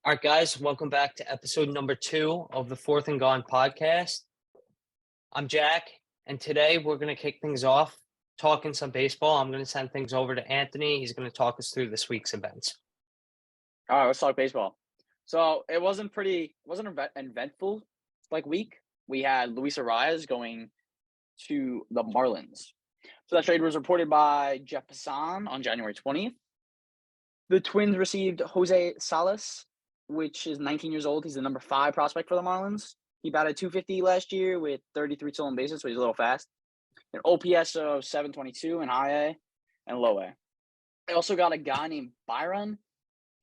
All right, guys, welcome back to episode number 2 of the Fourth and Gone podcast. I'm Jack, and today we're going to kick things off talking some baseball. I'm going to send things over to Anthony. He's going to talk us through this week's events. All right, let's talk baseball. So it wasn't eventful week. We had Luis Arias going to the Marlins. So that trade was reported by Jeff Passan on January 20th. The Twins received Jose Salas, which is 19 years old. He's the number 5 prospect for the Marlins. He batted .250 last year with 33 stolen bases, so he's a little fast. An OPS of 722 in high A and low A. They also got a guy named Byron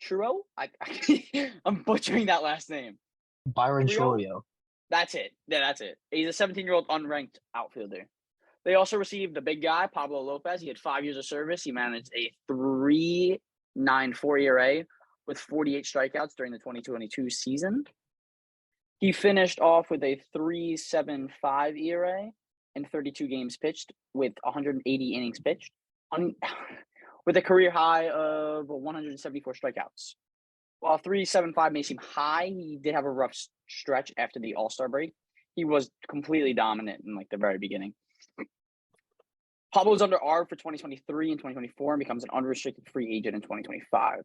Churo. I'm butchering that last name. Byron Chourio. That's it. Yeah, that's it. He's a 17-year-old unranked outfielder. They also received the big guy, Pablo Lopez. He had 5 years of service. He managed a 3.94 ERA with 48 strikeouts during the 2022 season. He finished off with a 3.75 ERA in 32 games pitched with 180 innings pitched, with a career high of 174 strikeouts. While 3.75 may seem high, he did have a rough stretch after the All-Star break. He was completely dominant in the very beginning. Pablo's under ARB for 2023 and 2024 and becomes an unrestricted free agent in 2025.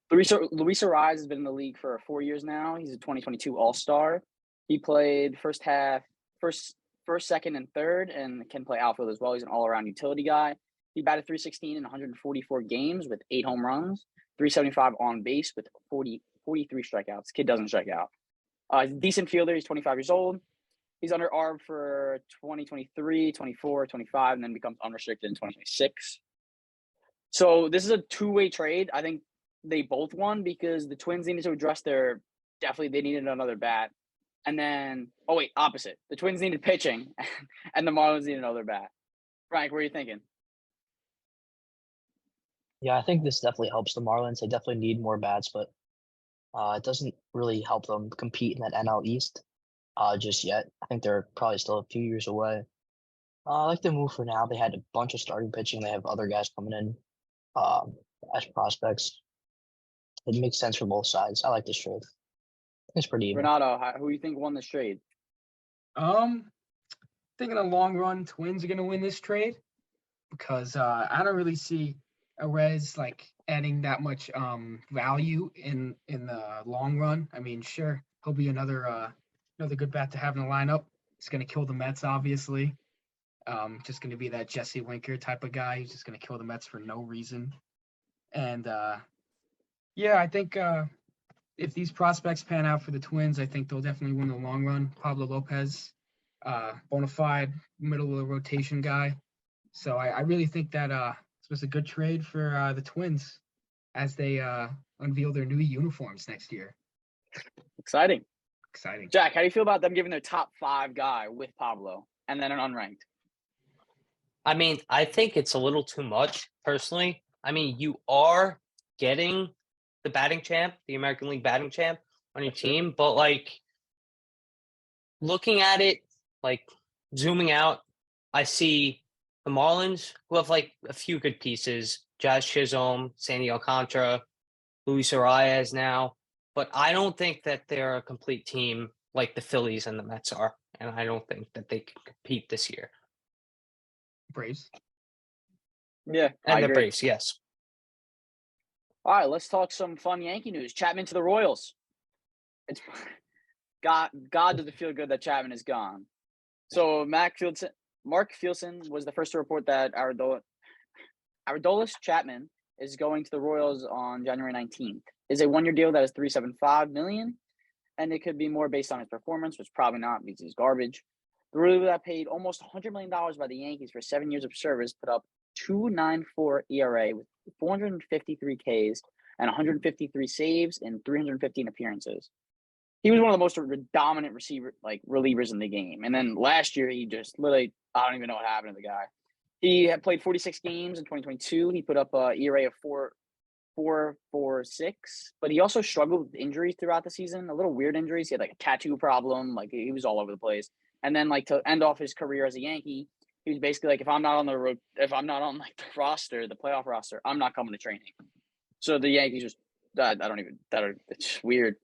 Luis Arias has been in the league for 4 years now. He's a 2022 All-Star. He played first, second, and third, and can play outfield as well. He's an all-around utility guy. He batted .316 in 144 games with 8 home runs, 375 on base with 43 strikeouts. Kid doesn't strike out. He's a decent fielder. He's 25 years old. He's under ARB for 2023, 24, 25, and then becomes unrestricted in 2026. So this is a two-way trade. I think they both won because the Twins needed to address they needed another bat. And then, opposite. The Twins needed pitching, and the Marlins needed another bat. Frank, what are you thinking? Yeah, I think this definitely helps the Marlins. They definitely need more bats, but it doesn't really help them compete in that NL East just yet. I think they're probably still a few years away. I like the move for now. They had a bunch of starting pitching. They have other guys coming in as prospects. It makes sense for both sides. I like this trade. It's pretty even. Renato, who do you think won this trade? I think in the long run, Twins are going to win this trade because I don't really see Arez adding that much value in the long run. I mean, sure, he'll be another good bat to have in the lineup. It's going to kill the Mets, obviously. Just going to be that Jesse Winker type of guy who's just going to kill the Mets for no reason. And I think if these prospects pan out for the Twins, I think they'll definitely win the long run. Pablo Lopez, bona fide middle of the rotation guy. So I really think that this was a good trade for the Twins as they unveil their new uniforms next year. Exciting. Jack, how do you feel about them giving their top 5 guy with Pablo and then an unranked? I mean, I think it's a little too much, personally. I mean, you are getting the batting champ, the American League batting champ on your team, but looking at it, zooming out, I see the Marlins, who have a few good pieces, Jazz Chisholm, Sandy Alcantara, Luis Arias now, but I don't think that they're a complete team like the Phillies and the Mets are, and I don't think that they can compete this year. Braves. Yeah, and the Braves, yes. All right, let's talk some fun Yankee news. Chapman to the Royals. It's God does it feel good that Chapman is gone. So Mark Fieldson was the first to report that Aroldis Chapman is going to the Royals on January 19th. It's a 1-year deal that is $375 million, and it could be more based on his performance, which probably not because he's garbage. The Royals that paid almost $100 million by the Yankees for 7 years of service put up 2.94 ERA with 453 Ks and 153 saves in 315 appearances. He was one of the most dominant relievers in the game. And then last year, he just literally, I don't even know what happened to the guy. He had played 46 games in 2022. He put up an ERA of 4.46, but he also struggled with injuries throughout the season, a little weird injuries. He had a tattoo problem. He was all over the place. And then to end off his career as a Yankee, he was basically if I'm not on the roster, the playoff roster, I'm not coming to training. So the Yankees just I don't even. It's weird.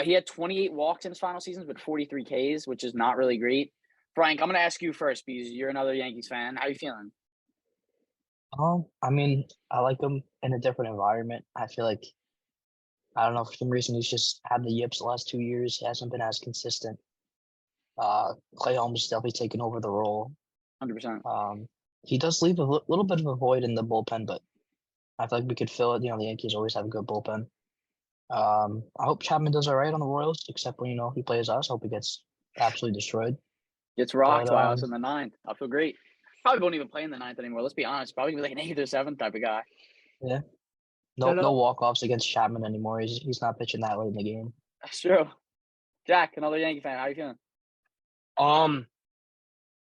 He had 28 walks in his final seasons with 43 Ks, which is not really great. Frank, I'm gonna ask you first because you're another Yankees fan. How you feeling? I mean, I like him in a different environment. I feel like I don't know, for some reason he's just had the yips the last 2 years. He hasn't been as consistent. Clay Holmes definitely taken over the role. 100%. He does leave a little bit of a void in the bullpen, but I feel like we could fill it. The Yankees always have a good bullpen. I hope Chapman does all right on the Royals, except when he plays us. I hope he gets absolutely destroyed. Gets rocked But, by us in the ninth. I feel great. Probably won't even play in the ninth anymore. Let's be honest. Probably gonna be like an 8th or 7th type of guy. Yeah, Shut no up. walk offs against Chapman anymore. He's not pitching that late in the game. That's true. Jack, another Yankee fan. How you feeling?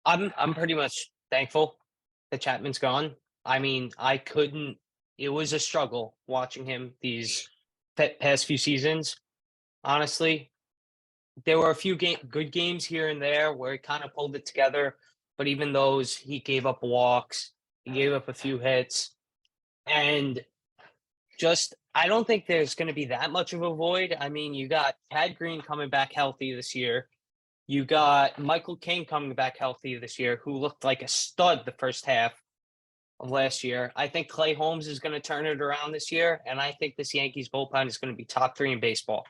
I'm pretty much thankful that Chapman's gone. I mean, it was a struggle watching him these past few seasons. Honestly, there were a few good games here and there where he kind of pulled it together, but even those, he gave up walks, he gave up a few hits, and I don't think there's going to be that much of a void. I mean, you got Chad Green coming back healthy this year. You got Michael King coming back healthy this year, who looked like a stud the first half of last year. I think Clay Holmes is going to turn it around this year, and I think this Yankees bullpen is going to be top 3 in baseball.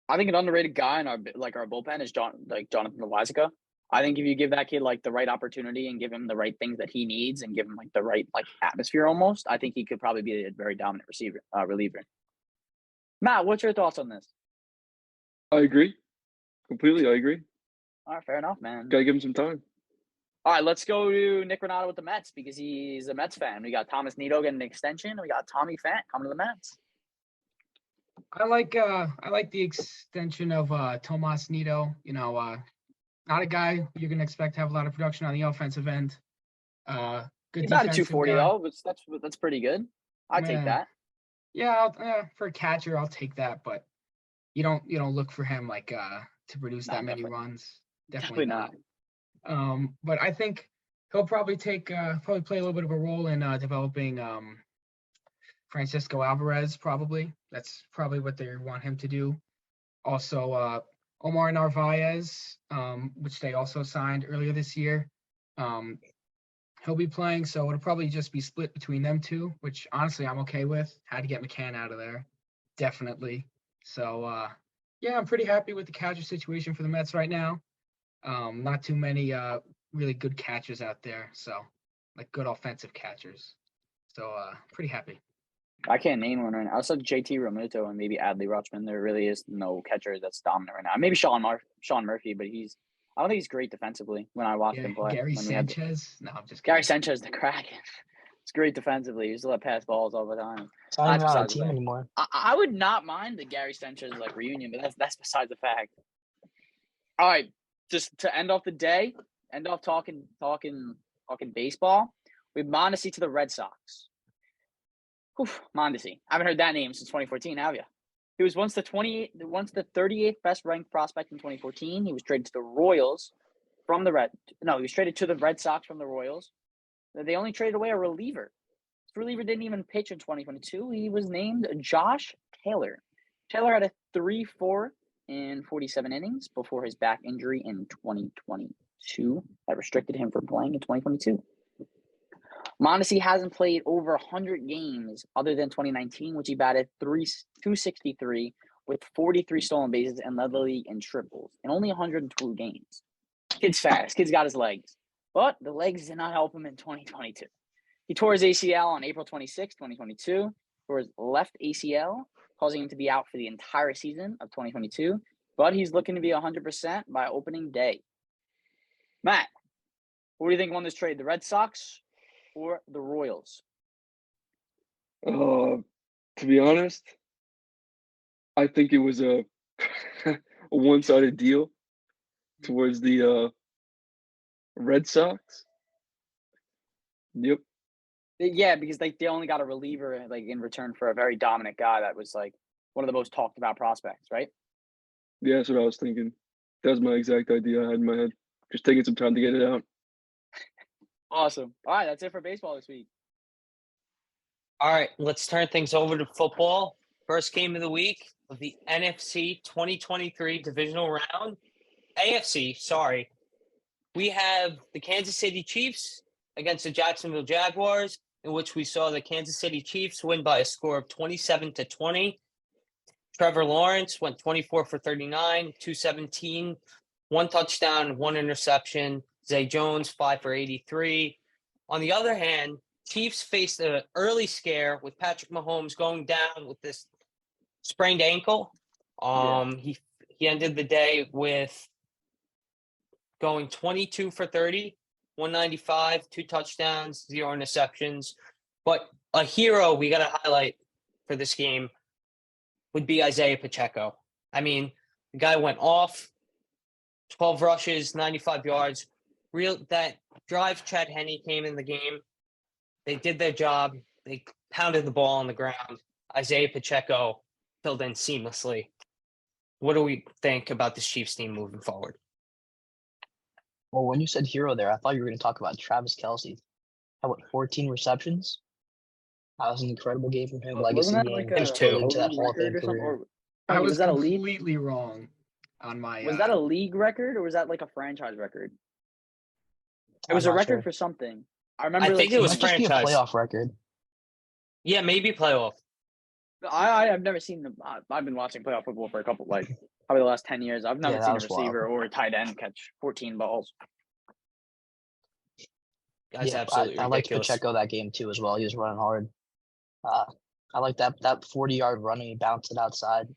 I think an underrated guy in our bullpen is Jonathan Loáisiga. I think if you give that kid the right opportunity and give him the right things that he needs and give him the right atmosphere almost, I think he could probably be a very dominant reliever. Matt, what's your thoughts on this? I agree. Completely, I agree. All right, fair enough, man. Gotta give him some time. All right, let's go to Nick Renato with the Mets because he's a Mets fan. We got Thomas Nido getting an extension. We got Tommy Pham coming to the Mets. I like the extension of Tomas Nido. Not a guy you're gonna expect to have a lot of production on the offensive end. Good He's not a defensive 240 guy. though, but that's pretty good. I'd take that. Yeah, for a catcher, I'll take that, but you don't look for him to produce that many runs. Definitely not. But I think he'll probably play a little bit of a role in developing Francisco Alvarez. Probably that's probably what they want him to do. Also, Omar Narvaez, which they also signed earlier this year. He'll be playing, so it'll probably just be split between them two, which honestly I'm okay with. Had to get McCann out of there, definitely. So yeah, I'm pretty happy with the catcher situation for the Mets right now. Not too many really good catchers out there, so good offensive catchers. So pretty happy. I can't name one right now. Outside JT Realmuto and maybe Adley Rutschman, there really is no catcher that's dominant right now. Maybe Sean Murphy, but I don't think he's great defensively when I watched him play. Gary Sanchez? No, I'm just kidding. Gary Sanchez, the Kraken. It's great defensively. He still let pass balls all the time. It's not even on a team anymore. I would not mind the Gary Sanchez reunion, but that's besides the fact. All right, just to end off the day, talking baseball. We have Mondesi to the Red Sox. Mondesi. I haven't heard that name since 2014, have you? He was once the 38th best ranked prospect in 2014. He was traded to the Royals from the he was traded to the Red Sox from the Royals. They only traded away a reliever. This reliever didn't even pitch in 2022. He was named Josh Taylor. Taylor had a 3.4 in 47 innings before his back injury in 2022 that restricted him from playing in 2022. Mondesi hasn't played over 100 games other than 2019, which he batted .263 with 43 stolen bases and led the league in triples in only 102 games. Kid's fast. Kid's got his legs. But the legs did not help him in 2022. He tore his ACL on April 26, 2022, for his left ACL, causing him to be out for the entire season of 2022. But he's looking to be 100% by opening day. Matt, what do you think won this trade, the Red Sox or the Royals? To be honest, I think it was a one-sided deal towards the Red Sox. Yep. Yeah, because they only got a reliever in return for a very dominant guy that was one of the most talked about prospects, right? Yeah, that's what I was thinking. That was my exact idea I had in my head. Just taking some time to get it out. Awesome. All right, that's it for baseball this week. All right, let's turn things over to football. First game of the week of the NFC 2023 divisional round. AFC, sorry. We have the Kansas City Chiefs against the Jacksonville Jaguars, in which we saw the Kansas City Chiefs win by a score of 27-20. Trevor Lawrence went 24 for 39, 217, 1 touchdown, 1 interception. Zay Jones, 5 for 83. On the other hand, Chiefs faced an early scare with Patrick Mahomes going down with this sprained ankle. He ended the day with going 22 for 30, 195, 2 touchdowns, 0 interceptions. But a hero we got to highlight for this game would be Isaiah Pacheco. I mean, the guy went off, 12 rushes, 95 yards. That drive Chad Henne came in the game. They did their job. They pounded the ball on the ground. Isaiah Pacheco filled in seamlessly. What do we think about this Chiefs team moving forward? Well, when you said hero there, I thought you were going to talk about Travis Kelce. How about 14 receptions? That was an incredible game from him. Legacy Wasn't that game. like There's a, two. Into a that league Hall of Fame record or something? career. Or, I was was that a league? completely wrong on my. Was that a league record or was that like a franchise record? It I'm was a not record sure. for something. I remember. I like, think it It was might just be a franchise. playoff record. Yeah, maybe playoff. I've never seen them. I've been watching playoff football for a couple, like probably the last 10 years. I've never Yeah, that seen a was wild. receiver or a tight end catch 14 balls. That's Yeah, absolutely I liked ridiculous. Pacheco that game too as well. He was running hard. I like that 40-yard run and he bounced it outside.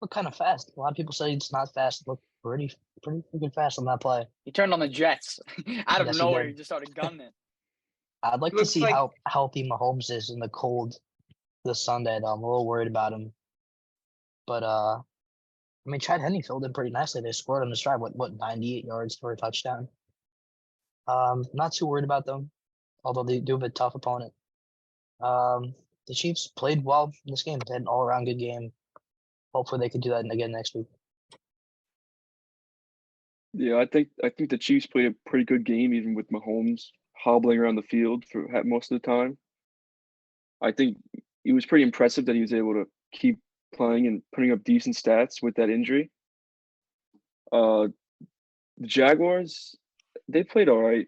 Looked kind of fast. A lot of people say it's not fast. Looked pretty freaking fast on that play. He turned on the Jets out of Yes, he nowhere. did. He just started gunning. I'd like to Looks see like- how healthy Mahomes is in the cold this Sunday, though. I'm a little worried about him. But I mean, Chad Henne filled in pretty nicely. They scored on the drive. What 98 yards for a touchdown. Not too worried about them, although they do have a tough opponent. The Chiefs played well in this game. They had an all-around good game. Hopefully, they could do that again next week. Yeah, I think the Chiefs played a pretty good game, even with Mahomes hobbling around the field for most of the time. I think it was pretty impressive that he was able to keep playing and putting up decent stats with that injury. The Jaguars, they played all right.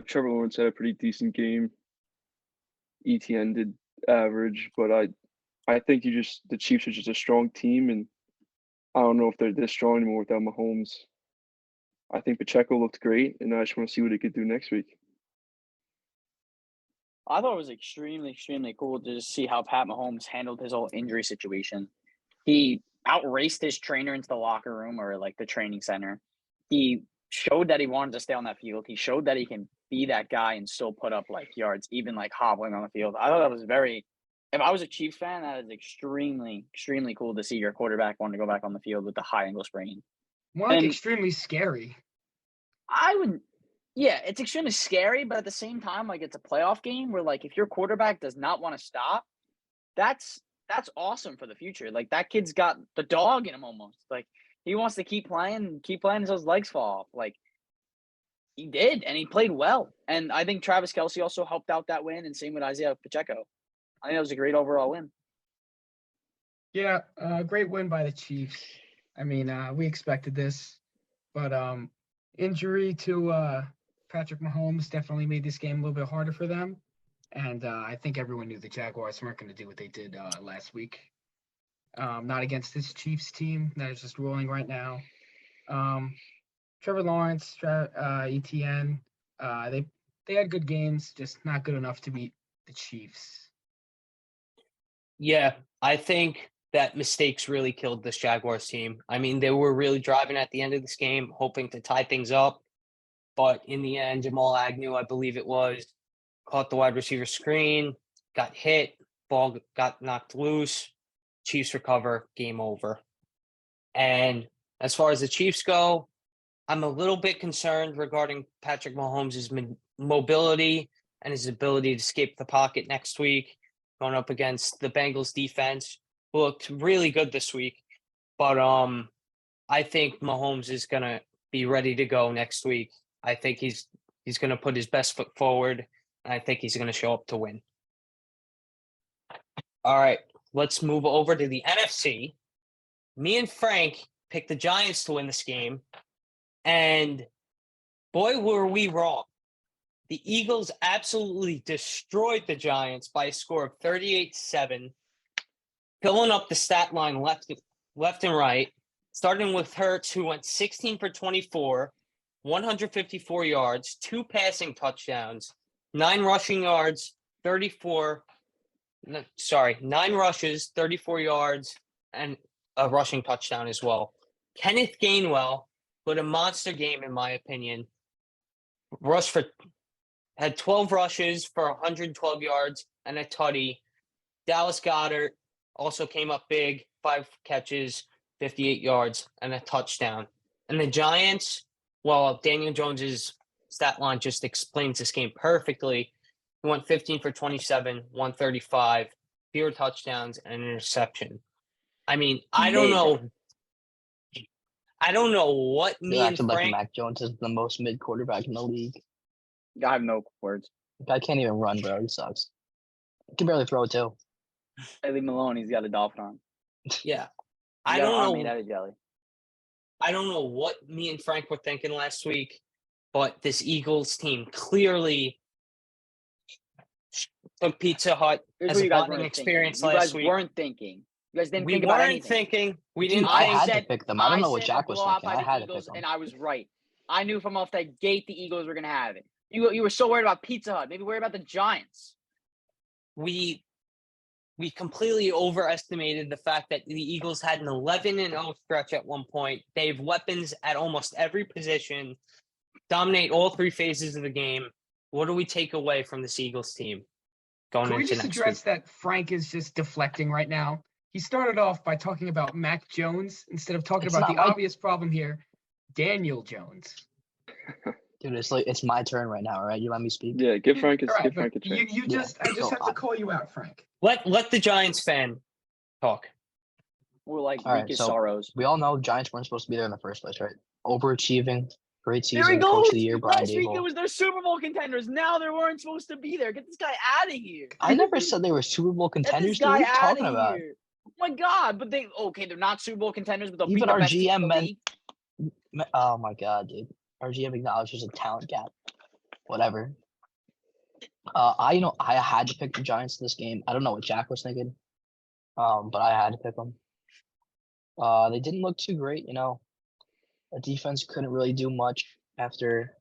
Trevor Lawrence had a pretty decent game. ETN did average, but I think the Chiefs are just a strong team, and I don't know if they're this strong anymore without Mahomes. I think Pacheco looked great, and I just want to see what he could do next week. I thought it was extremely, extremely cool to just see how Pat Mahomes handled his whole injury situation. He outraced his trainer into the locker room or like the training center. He showed that he wanted to stay on that field. He showed that he can be that guy and still put up like yards, even like hobbling on the field. I thought that was very. If I was a Chiefs fan, that is extremely, extremely cool to see your quarterback want to go back on the field with the high ankle sprain. More like And- extremely scary. I would, yeah, it's extremely scary, but at the same time, like it's a playoff game where like if your quarterback does not want to stop, that's awesome for the future. Like that kid's got the dog in him almost. Like he wants to keep playing until his legs fall off. Like he did, and he played well. And I think Travis Kelce also helped out that win, and same with Isaiah Pacheco. I think that was a great overall win. Yeah, great win by the Chiefs. I mean, we expected this, but injury to Patrick Mahomes definitely made this game a little bit harder for them. And I think everyone knew the Jaguars weren't going to do what they did last week. Not against this Chiefs team that is just rolling right now. Trevor Lawrence, ETN, they had good games, just not good enough to beat the Chiefs. Yeah, I think that mistakes really killed this Jaguars team. I mean, they were really driving at the end of this game, hoping to tie things up. But in the end, Jamal Agnew, I believe it was, caught the wide receiver screen, got hit, ball got knocked loose, Chiefs recover, game over. And as far as the Chiefs go, I'm a little bit concerned regarding Patrick Mahomes' mobility and his ability to escape the pocket next week, going up against the Bengals defense, who looked really good this week. But I think Mahomes is going to be ready to go next week. I think he's going to put his best foot forward, and I think he's going to show up to win. All right, let's move over to the NFC. Me and Frank picked the Giants to win this game, and boy, were we wrong. The Eagles absolutely destroyed the Giants by a score of 38-7, filling up the stat line left and right, starting with Hurts, who went 16 for 24, 154 yards, 2 passing touchdowns, 9 rushing yards, 9 rushes, 34 yards, and a rushing touchdown as well. Kenneth Gainwell put a monster game, in my opinion. Had 12 rushes for 112 yards and a tutty. Dallas Goedert also came up big, 5 catches, 58 yards, and a touchdown. And the Giants, well, Daniel Jones's stat line just explains this game perfectly. He went 15 for 27, 135, 0 touchdowns, and an interception. I mean, I don't know what You're me and acting like Frank. Mac Jones is the most mid quarterback in the league. I have no words. The guy can't even run, bro. He sucks. He can barely throw too. Hey, leave him alone. He's got a dolphin on. Yeah, He's I got an arm don't made know. out of jelly. I don't know what me and Frank were thinking last week, but this Eagles team clearly took Pizza Hut Here's as what a you guys bonding weren't experience thinking. You last guys week. weren't thinking. You guys didn't We think about weren't anything. thinking. We Dude, didn't I think. had said- to pick them. I don't know what said Jack a was blowout thinking. by I the had to Eagles, pick them. and I was right. I knew from off that gate the Eagles were going to have it. You were so worried about Pizza Hut. Maybe worried about the Giants. we completely overestimated the fact that the Eagles had an 11-0 stretch at one point. They have weapons at almost every position, dominate all 3 phases of the game. What do we take away from this Eagles team going Can we into just next address week? that Frank is just deflecting right now? He started off by talking about Mac Jones instead of talking It's about not the my- obvious problem here, Daniel Jones. Dude, it's my turn right now, all right? You let me speak? Yeah, give Frank All right, a but chance. I Yeah, just so have to call you out, Frank. Let the Giants fan talk. We're like All right, weak as so sorrows. we all know Giants weren't supposed to be there in the first place, right? Overachieving, great There he season, goes. coach of the year, Brian Last week it Dable. was their Super Bowl contenders. Now they weren't supposed to be there. Get this guy out of here. I never said they were Super Bowl Get contenders. this Dude, what guy are you out talking of about? here. Oh my God! But they're not Super Bowl contenders, but they'll beat Even the our best team in GM the meant- league. Oh my God, dude. Our GM acknowledges a talent gap. Whatever. I had to pick the Giants in this game. I don't know what Jack was thinking, but I had to pick them. They didn't look too great, The defense couldn't really do much after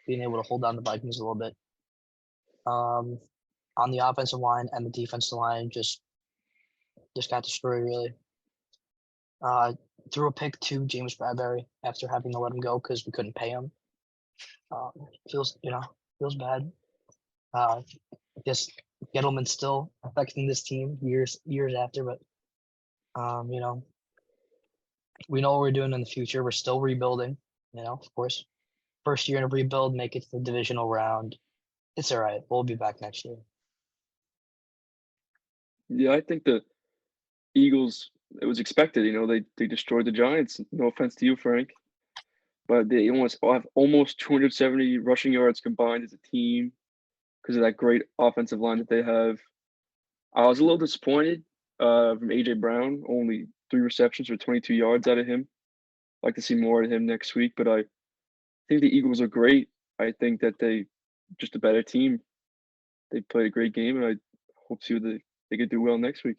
being able to hold down the Vikings a little bit. On the offensive line and the defensive line, just got destroyed really. Threw a pick to James Bradbury after having to let him go because we couldn't pay him. Feels bad. I guess Gettleman's still affecting this team years after, but we know what we're doing in the future. We're still rebuilding, of course. First year in a rebuild, make it to the divisional round. It's all right. We'll be back next year. Yeah, I think the Eagles, it was expected, they destroyed the Giants. No offense to you, Frank. But they have almost 270 rushing yards combined as a team because of that great offensive line that they have. I was a little disappointed from AJ Brown, only 3 receptions for 22 yards out of him. I'd like to see more of him next week, but I think the Eagles are great. I think that they just a better team. They played a great game, and I hope to see they could do well next week.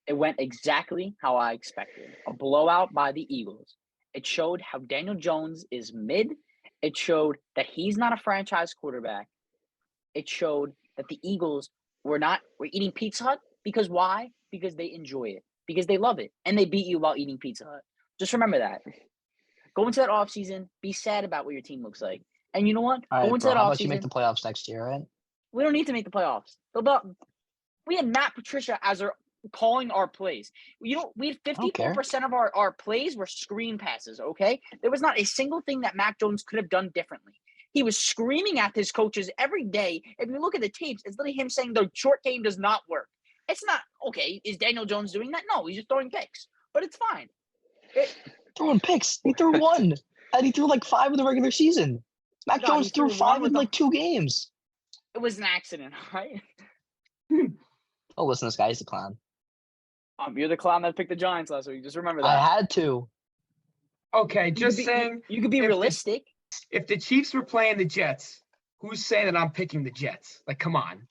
It went exactly how I expected. A blowout by the Eagles. It showed how Daniel Jones is mid. It showed that he's not a franchise quarterback. It showed that the Eagles were eating Pizza Hut because why? Because they enjoy it. Because they love it. And they beat you while eating Pizza Hut. Just remember that. Go into that offseason. Be sad about what your team looks like. And you know what? All right, Go into bro, that how about you make offseason. the playoffs next year, right? We don't need to make the playoffs. We had Matt Patricia as our calling our plays. We had don't care. 54% of our plays were screen passes, okay? There was not a single thing that Mac Jones could have done differently. He was screaming at his coaches every day. If you look at the tapes, it's literally him saying the short game does not work. It's not, okay, is Daniel Jones doing that? No, he's just throwing picks. But it's fine. Throwing picks. He threw 1, and he threw like 5 in the regular season. Mac God, Jones he threw threw 5 one with in like 2 games. It was an accident, right? Oh, listen, this guy's a clown. You're the clown that picked the Giants last week. Just remember I that. had to. Okay, You could just be- saying, You could be if the- realistic. if the Chiefs were playing the Jets, who's saying that I'm picking the Jets? Like, come on.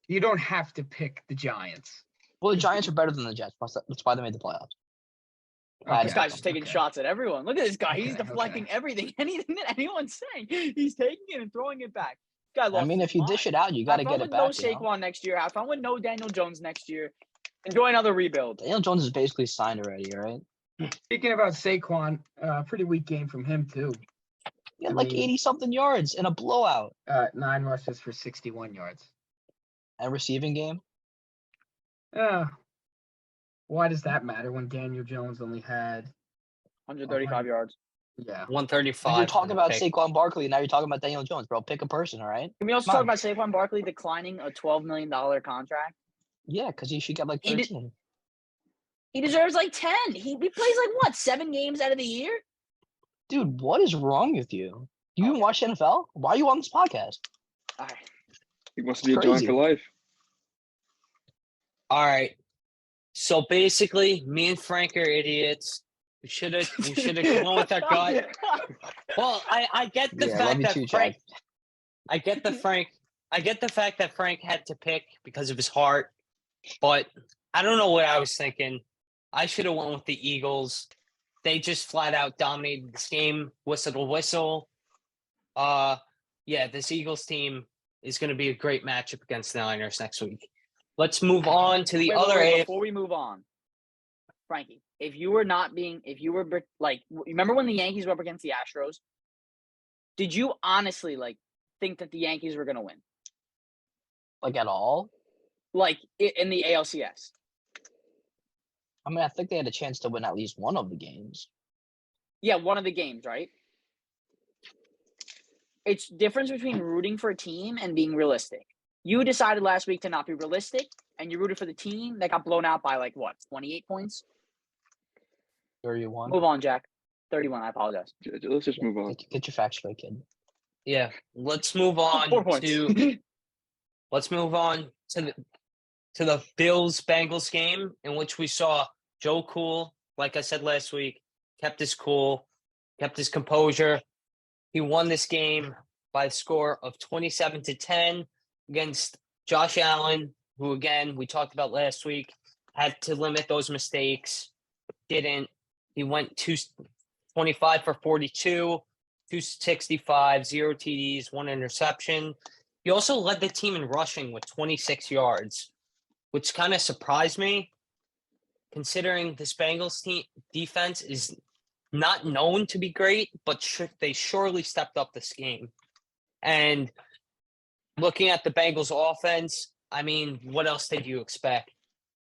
You don't have to pick the Giants. Well, the Giants are better than the Jets. That's why they made the playoffs. Glad This to guy's have just them. taking okay. shots at everyone. Look at this guy. He's Okay, deflecting okay. everything. Anything that anyone's saying, he's taking it and throwing it back. Guy I lost mean, his if you dish mind. it out, you got to Have get fun it with no back. You know? Saquon next year. Have fun with no Daniel Jones next year. Enjoy another rebuild. Daniel Jones is basically signed already, right? Speaking about Saquon, pretty weak game from him too. He had like mean- 80-something yards in a blowout. 9 rushes for 61 yards. And receiving game. Why does that matter when Daniel Jones only had 135 yards. 135. You're talking and a about pick. Saquon Barkley. Now you're talking about Daniel Jones, bro. Pick a person, all right? Can we also Come talk on. about Saquon Barkley declining a $12 million contract? Yeah, because he should get like He did- 13. He deserves like 10. He plays like what, 7 games out of the year? Dude, what is wrong with you? You even Okay. watch NFL? Why are you on this podcast? All right. He wants to be a Giant Crazy. for life. All right. So basically, me and Frank are idiots. We should have gone with our gut. Well, I get the Yeah, love fact you that too, Frank. Jack. I get the fact that Frank had to pick because of his heart, but I don't know what I was thinking. I should have went with the Eagles. They just flat out dominated this game, whistle to whistle. Yeah, this Eagles team is going to be a great matchup against the Niners next week. Let's move on to the Wait, other. before we move on, Frankie, remember when the Yankees were up against the Astros? Did you honestly think that the Yankees were going to win? Like at all? Like in the ALCS? I mean, I think they had a chance to win at least one of the games. Yeah, one of the games, right? It's difference between rooting for a team and being realistic. You decided last week to not be realistic, and you rooted for the team that got blown out by 28 points? 31. Move on, Jack. 31, I apologize. Let's just move on. Get your facts straight, kid. Yeah, let's move on 4 points. to the Bills Bengals game in which we saw Joe Cool, like I said last week, kept his cool, kept his composure. He won this game by a score of 27-10 against Josh Allen, who again we talked about last week, had to limit those mistakes. Didn't. He went 25 for 42, 265, 0 TDs, 1 interception. He also led the team in rushing with 26 yards, which kind of surprised me, considering this Bengals team defense is not known to be great, but they surely stepped up this game. And looking at the Bengals offense, I mean, what else did you expect?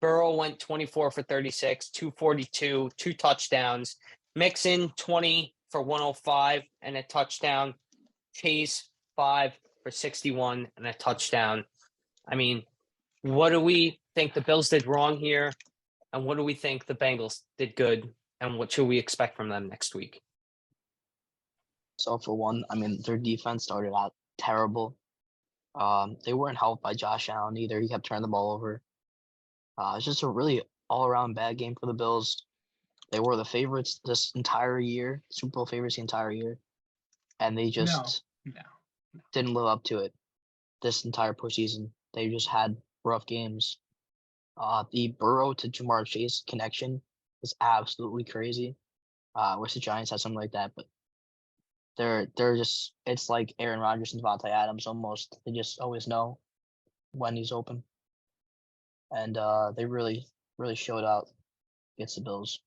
Burrow went 24 for 36, 242, 2 touchdowns. Mixon, 20 for 105 and a touchdown. Chase, 5 for 61 and a touchdown. I mean, what do we think the Bills did wrong here? And what do we think the Bengals did good? And what should we expect from them next week? So for one, I mean, their defense started out terrible. They weren't helped by Josh Allen either. He kept turning the ball over. It's just a really all-around bad game for the Bills. They were the favorites this entire year, Super Bowl favorites the entire year, and they just No. didn't live up to it this entire postseason. They just had rough games. The Burrow to Jamar Chase connection is absolutely crazy. Wish the Giants had something like that, but they're just, it's like Aaron Rodgers and Devontae Adams almost. They just always know when he's open, and they really showed out against the Bills.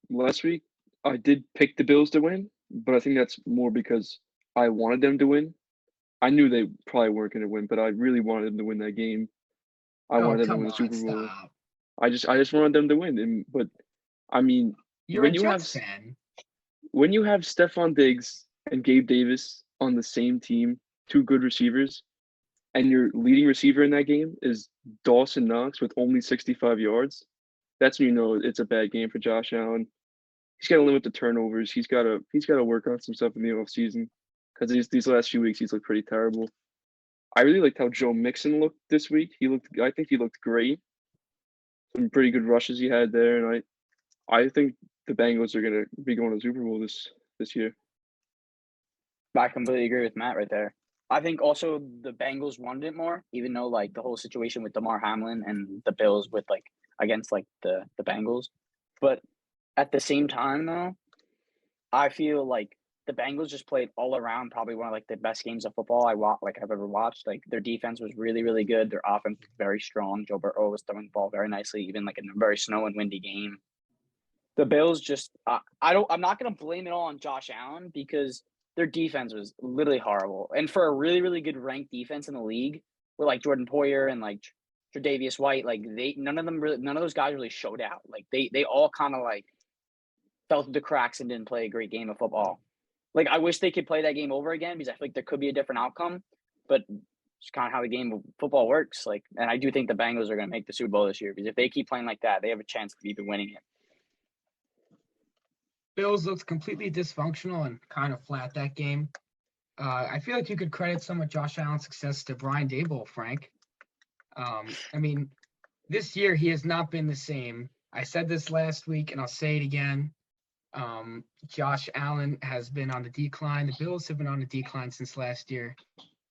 Last week I did pick the Bills to win, but I think that's more because I wanted them to win. I knew they probably weren't going to win, but I really wanted them to win that game. I wanted them to come win the on, Super Bowl. stop. I just wanted them to win. But I mean, You're when a you have Jets fan. when you have Stephon Diggs and Gabe Davis on the same team, 2 good receivers, and your leading receiver in that game is Dawson Knox with only 65 yards, that's when you know it's a bad game for Josh Allen. He's got to limit the turnovers. He's got to work on some stuff in the offseason because these last few weeks he's looked pretty terrible. I really liked how Joe Mixon looked this week. I think he looked great. Some pretty good rushes he had there, and I think the Bengals are gonna be going to the Super Bowl this year. I completely agree with Matt right there. I think also the Bengals wanted it more, even though like the whole situation with DeMar Hamlin and the Bills with like against like the Bengals. But at the same time though, I feel like the Bengals just played all around probably one of like the best games of football I've ever watched. Like their defense was really, really good. Their offense was very strong. Joe Burrow was throwing the ball very nicely, even like in a very snow and windy game. The Bills just I'm not gonna blame it all on Josh Allen because their defense was literally horrible. And for a really, really good ranked defense in the league, with like Jordan Poyer and like Tre'Davious White, like none of those guys really showed out. Like they all kind of like fell through the cracks and didn't play a great game of football. Like I wish they could play that game over again because I feel like there could be a different outcome, but it's kind of how the game of football works. Like, and I do think the Bengals are going to make the Super Bowl this year because if they keep playing like that, they have a chance of even winning it. Bills looked completely dysfunctional and kind of flat that game. I feel like you could credit some of Josh Allen's success to Brian Daboll, Frank. I mean, this year he has not been the same. I said this last week and I'll say it again. Josh Allen has been on the decline. The Bills have been on the decline since last year.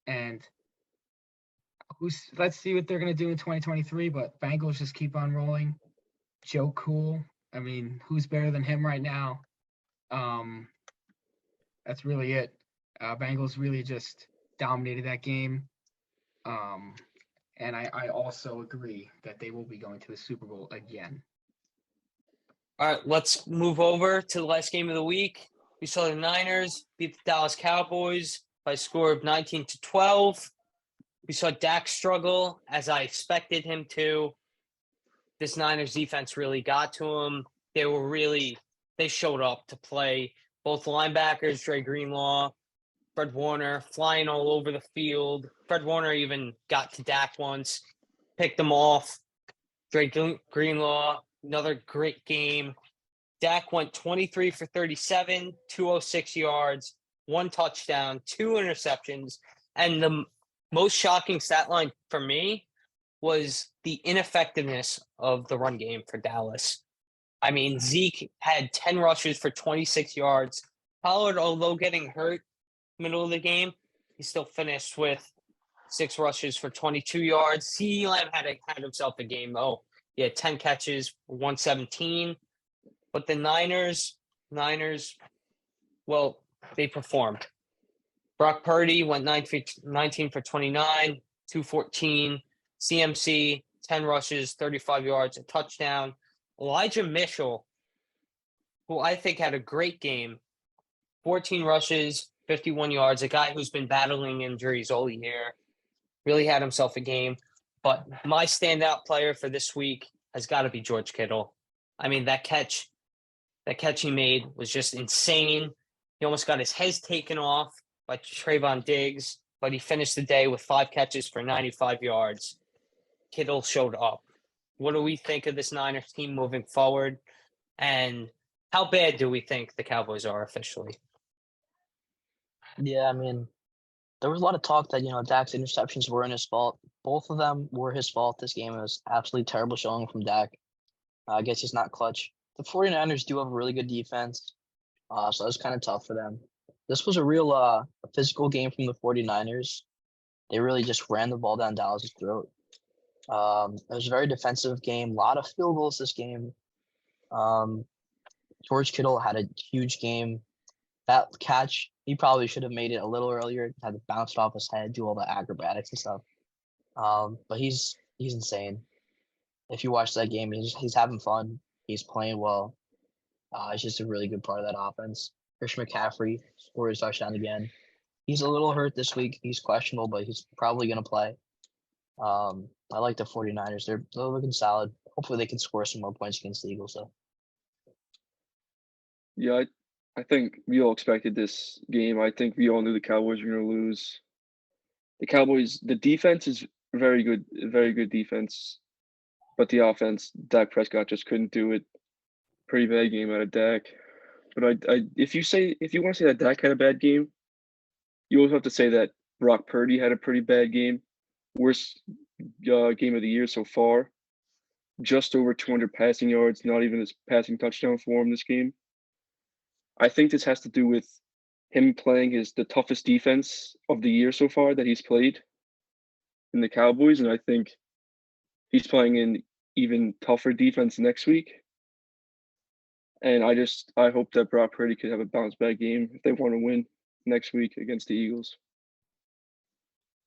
And let's see what they're going to do in 2023, but Bengals just keep on rolling. Joe Cool. I mean, who's better than him right now? That's really it. Bengals really just dominated that game. And I also agree that they will be going to the Super Bowl again. All right, let's move over to the last game of the week. We saw the Niners beat the Dallas Cowboys by a score of 19-12. We saw Dak struggle, as I expected him to. This Niners defense really got to him. They showed up to play. Both linebackers, Dre Greenlaw, Fred Warner, flying all over the field. Fred Warner even got to Dak once, picked him off. Dre Greenlaw, another great game. Dak went 23 for 37, 206 yards, 1 touchdown, 2 interceptions. And the most shocking stat line for me was the ineffectiveness of the run game for Dallas. I mean, Zeke had 10 rushes for 26 yards. Pollard, although getting hurt middle of the game, he still finished with 6 rushes for 22 yards. CeeDee Lamb had himself a game, though. He had 10 catches, 117. But the Niners, well, they performed. Brock Purdy went 19 for 29, 214. CMC, 10 rushes, 35 yards, a touchdown. Elijah Mitchell, who I think had a great game, 14 rushes, 51 yards, a guy who's been battling injuries all year, really had himself a game. But my standout player for this week has got to be George Kittle. I mean, that catch he made was just insane. He almost got his head taken off by Trayvon Diggs, but he finished the day with 5 catches for 95 yards. Kittle showed up. What do we think of this Niners team moving forward? And how bad do we think the Cowboys are officially? Yeah, I mean, there was a lot of talk that, Dak's interceptions were his fault. Both of them were his fault this game. It was absolutely terrible showing from Dak. I guess he's not clutch. The 49ers do have a really good defense, so that's kind of tough for them. This was a real physical game from the 49ers. They really just ran the ball down Dallas' throat. It was a very defensive game. A lot of field goals this game. George Kittle had a huge game. That catch, he probably should have made it a little earlier. Had to bounce it off his head, do all the acrobatics and stuff. But he's insane. If you watch that game, he's having fun. He's playing well. It's just a really good part of that offense. Christian McCaffrey scored his touchdown again. He's a little hurt this week. He's questionable, but he's probably going to play. I like the 49ers. They're looking solid. Hopefully they can score some more points against the Eagles, though. Yeah, I think we all expected this game. I think we all knew the Cowboys were going to lose. The defense is very good defense. But the offense, Dak Prescott just couldn't do it. Pretty bad game out of Dak. But if you want to say that Dak had a bad game, you always have to say that Brock Purdy had a pretty bad game. Worst game of the year so far. Just over 200 passing yards, not even a passing touchdown for him this game. I think this has to do with him playing the toughest defense of the year so far that he's played in the Cowboys, and I think he's playing in even tougher defense next week. And I hope that Brock Purdy could have a bounce back game if they want to win next week against the Eagles.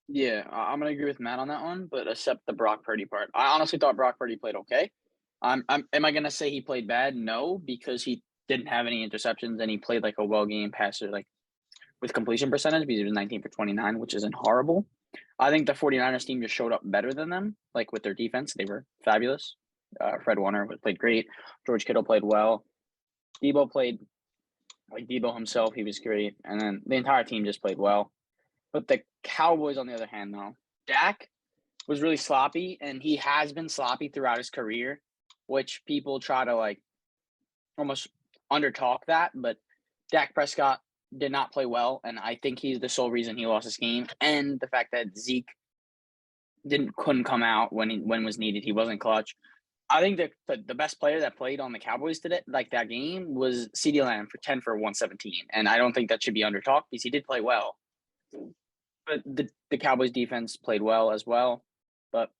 Yeah, I'm gonna agree with Matt on that one, but except the Brock Purdy part. I honestly thought Brock Purdy played okay. Am I gonna say he played bad? No, because he didn't have any interceptions and he played like a well game passer, like with completion percentage because he was 19 for 29, which isn't horrible. I think the 49ers team just showed up better than them, like with their defense. They were fabulous. Fred Warner played great. George Kittle played well. Debo played like Debo himself. He was great. And then the entire team just played well. But the Cowboys, on the other hand, though, Dak was really sloppy, and he has been sloppy throughout his career, which people try to like almost undertalk that. But Dak Prescott did not play well, and I think he's the sole reason he lost this game. And the fact that Zeke couldn't come out when was needed, he wasn't clutch. I think that the best player that played on the Cowboys today, like that game, was CeeDee Lamb for 10 for 117, and I don't think that should be undertalked because he did play well. But the Cowboys defense played well as well, but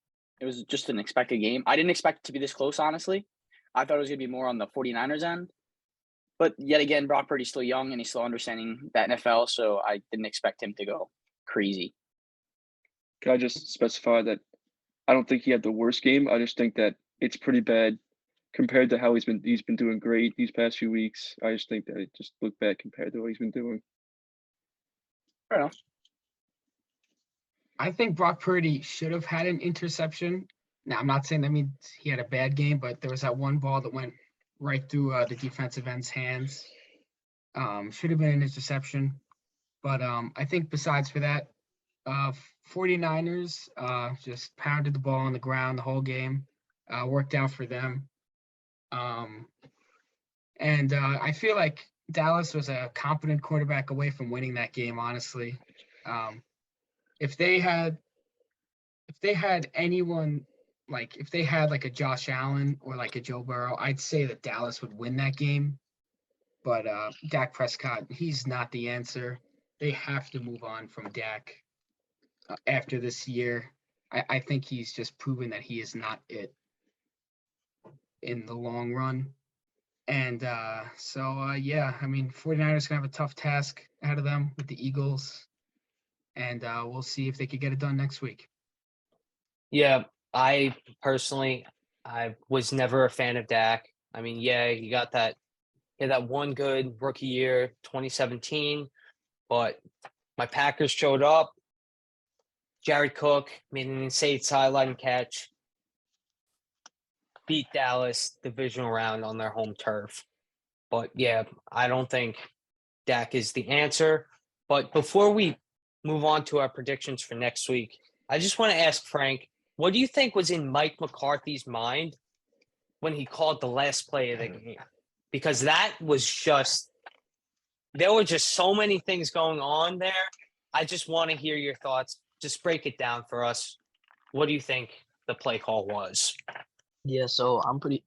it was just an expected game. I didn't expect it to be this close, honestly. I thought it was going to be more on the 49ers end. But yet again, Brock Purdy's still young and he's still understanding that NFL, so I didn't expect him to go crazy. Can I just specify that I don't think he had the worst game. I just think that it's pretty bad compared to how he's been doing great these past few weeks. I just think that it just looked bad compared to what he's been doing. Fair enough. I think Brock Purdy should have had an interception. Now, I'm not saying that means he had a bad game, but there was that one ball that went right through the defensive end's hands. Should have been an interception. But I think besides for that, 49ers just pounded the ball on the ground the whole game. Worked out for them. And I feel like Dallas was a competent quarterback away from winning that game, honestly. If they had anyone, like if they had like a Josh Allen or like a Joe Burrow, I'd say that Dallas would win that game. But Dak Prescott, he's not the answer. They have to move on from Dak after this year. I think he's just proven that he is not it in the long run. And yeah, I mean, 49ers going to have a tough task ahead of them with the Eagles. And we'll see if they could get it done next week. Yeah, I was never a fan of Dak. I mean, yeah, he got that one good rookie year, 2017, but my Packers showed up. Jared Cook made an insane sideline catch, beat Dallas divisional round on their home turf. But yeah, I don't think Dak is the answer. But before we move on to our predictions for next week, I just want to ask Frank, what do you think was in Mike McCarthy's mind when he called the last play of the game? Because that was there were just so many things going on there. I just want to hear your thoughts. Just break it down for us. What do you think the play call was? Yeah, so I'm pretty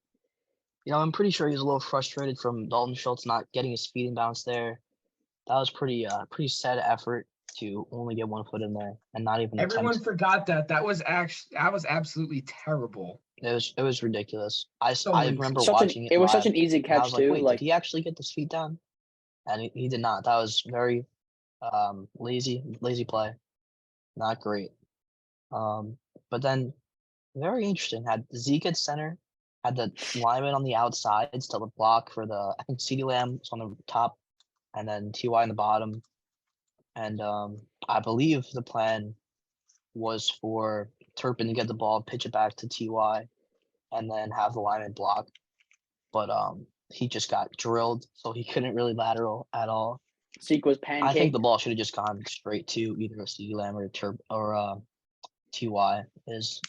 sure he's a little frustrated from Dalton Schultz not getting his speed and bounce there. That was pretty sad effort to only get 1 foot in there and not even Everyone attempt. forgot that was absolutely terrible. It was ridiculous. I So remember Such watching it was live, such an easy and I catch was like, too. wait, Like did he actually get his feet down? And he did not. That was very lazy play. Not great. But then very interesting. Had Zeke at center, had the lineman on the outsides to the block for I think CeeDee Lamb was on the top, and then Ty in the bottom. And I believe the plan was for Turpin to get the ball, pitch it back to Ty, and then have the lineman block. But he just got drilled, so he couldn't really lateral at all. Zeke was I think the pancaked. ball should have just gone straight to either a CeeDee Lamb or Ty. Is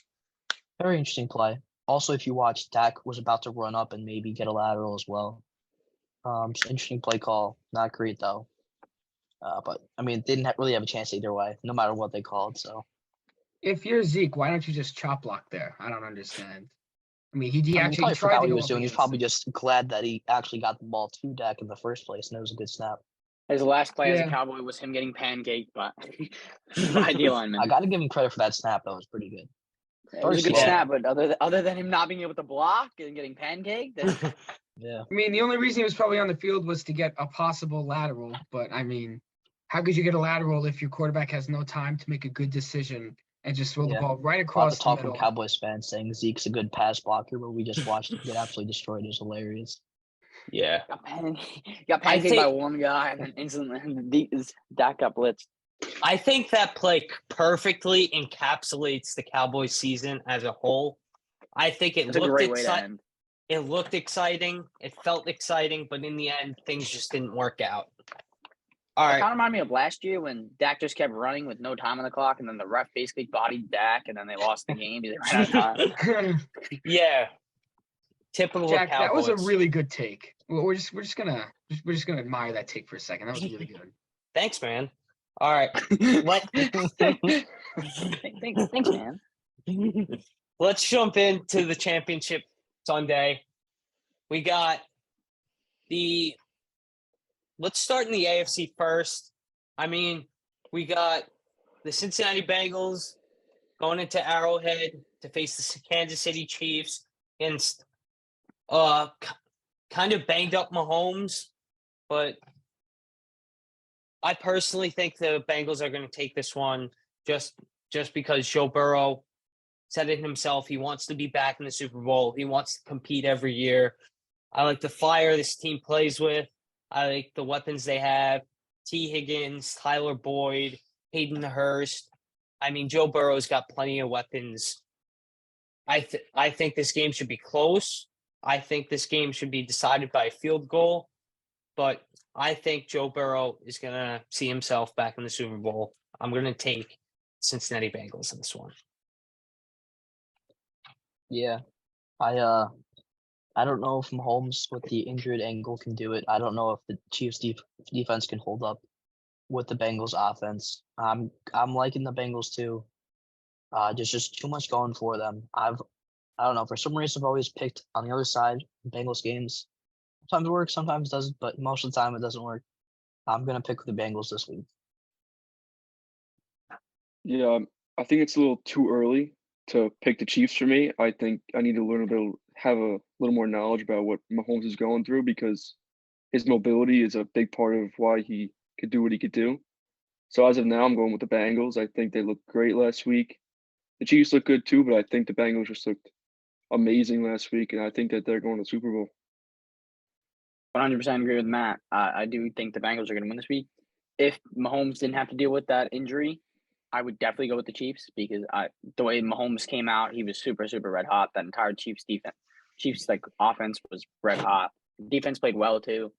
very interesting play. Also, if you watch, Dak was about to run up and maybe get a lateral as well. Just interesting play call. Not great though. But I mean, didn't really have a chance either way, no matter what they called. So If you're Zeke, why don't you just chop block there? I don't understand. I mean, he I mean, he actually probably tried forgot to what he go was up doing. He was against probably him. just glad that he actually got the ball to Dak in the first place, and it was a good snap. His last play as a Yeah. Cowboy was him getting pancaked by the lineman. I got to give him credit for that snap. That was pretty good. It was a good slow. snap, but other than him not being able to block and getting pancaked, Yeah. I mean, the only reason he was probably on the field was to get a possible lateral. But I mean, how could you get a lateral if your quarterback has no time to make a good decision and just throw the Yeah. ball right A lot across of the talk from middle? Cowboys fans saying Zeke's a good pass blocker, but we just watched him get absolutely destroyed. It was hilarious. Yeah. got pancaked by think- one guy and then instantly Dak got blitzed. I think that play perfectly encapsulates the Cowboys season as a whole. I think it It's a looked great way to exciting. end. It looked exciting. It felt exciting, but in the end, things just didn't work out. All It right. kind of reminded me of last year when Dak just kept running with no time on the clock, and then the ref basically bodied Dak, and then they lost the game because they ran out of time. Yeah. Typical Jack, Cowboys. that was a really good take. We're just gonna admire that take for a second. That was really good. Thanks, man. All right. Thanks, man. Let's jump into the championship Sunday. We got let's start in the AFC first. I mean, we got the Cincinnati Bengals going into Arrowhead to face the Kansas City Chiefs against kind of banged up Mahomes, but I personally think the Bengals are going to take this one just because Joe Burrow said it himself. He wants to be back in the Super Bowl. He wants to compete every year. I like the fire this team plays with. I like the weapons they have. T. Higgins, Tyler Boyd, Hayden Hurst. I mean, Joe Burrow's got plenty of weapons. I think this game should be close. I think this game should be decided by a field goal. But I think Joe Burrow is going to see himself back in the Super Bowl. I'm going to take Cincinnati Bengals in this one. Yeah. I don't know if Mahomes with the injured ankle can do it. I don't know if the Chiefs defense can hold up with the Bengals offense. I'm liking the Bengals too. Just too much going for them. I don't know, for some reason I've always picked on the other side in Bengals games. Sometimes it works, sometimes it doesn't, but most of the time it doesn't work. I'm gonna pick the Bengals this week. Yeah, I think it's a little too early to pick the Chiefs for me. I think I need to have a little more knowledge about what Mahomes is going through because his mobility is a big part of why he could do what he could do. So as of now, I'm going with the Bengals. I think they looked great last week. The Chiefs look good too, but I think the Bengals just looked amazing last week, and I think that they're going to the Super Bowl. 100% agree with Matt. I do think the Bengals are going to win this week. If Mahomes didn't have to deal with that injury, I would definitely go with the Chiefs because the way Mahomes came out, he was super, super red hot. That entire Chiefs Chiefs offense was red hot. Defense played well too.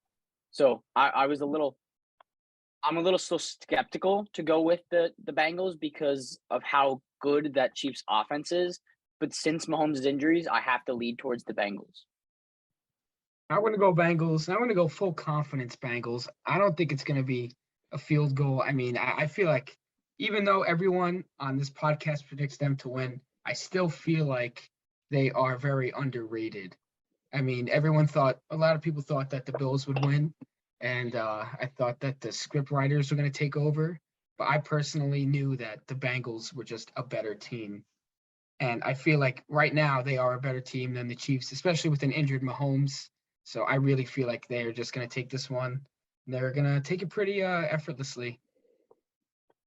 So I'm a little still skeptical to go with the Bengals because of how good that Chiefs offense is. But since Mahomes' injuries, I have to lead towards the Bengals. I'm going to go Bengals. I'm going to go full confidence Bengals. I don't think it's going to be a field goal. I mean, I feel like even though everyone on this podcast predicts them to win, I still feel like they are very underrated. I mean, a lot of people thought that the Bills would win, and I thought that the script writers were going to take over. But I personally knew that the Bengals were just a better team. And I feel like right now they are a better team than the Chiefs, especially with an injured Mahomes. So I really feel like they're just going to take this one. They're going to take it pretty effortlessly.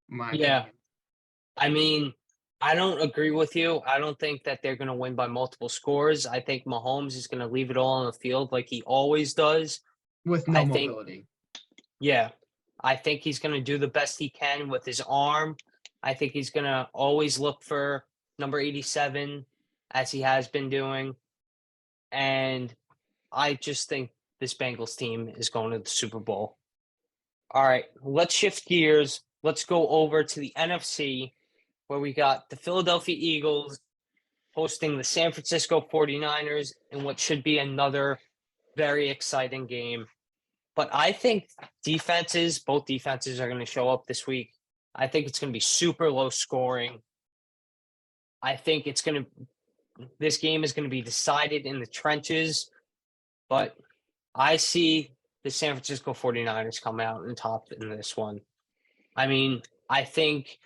My Yeah. opinion. I mean, I don't agree with you. I don't think that they're going to win by multiple scores. I think Mahomes is going to leave it all on the field like he always does. With no I think- mobility. Yeah. I think he's going to do the best he can with his arm. I think he's going to always look for number 87 as he has been doing. And I just think this Bengals team is going to the Super Bowl. All right, let's shift gears. Let's go over to the NFC where we got the Philadelphia Eagles hosting the San Francisco 49ers in what should be another very exciting game. But I think both defenses are going to show up this week. I think it's going to be super low scoring. I think this game is going to be decided in the trenches, but I see the San Francisco 49ers come out and top in this one. I mean, I think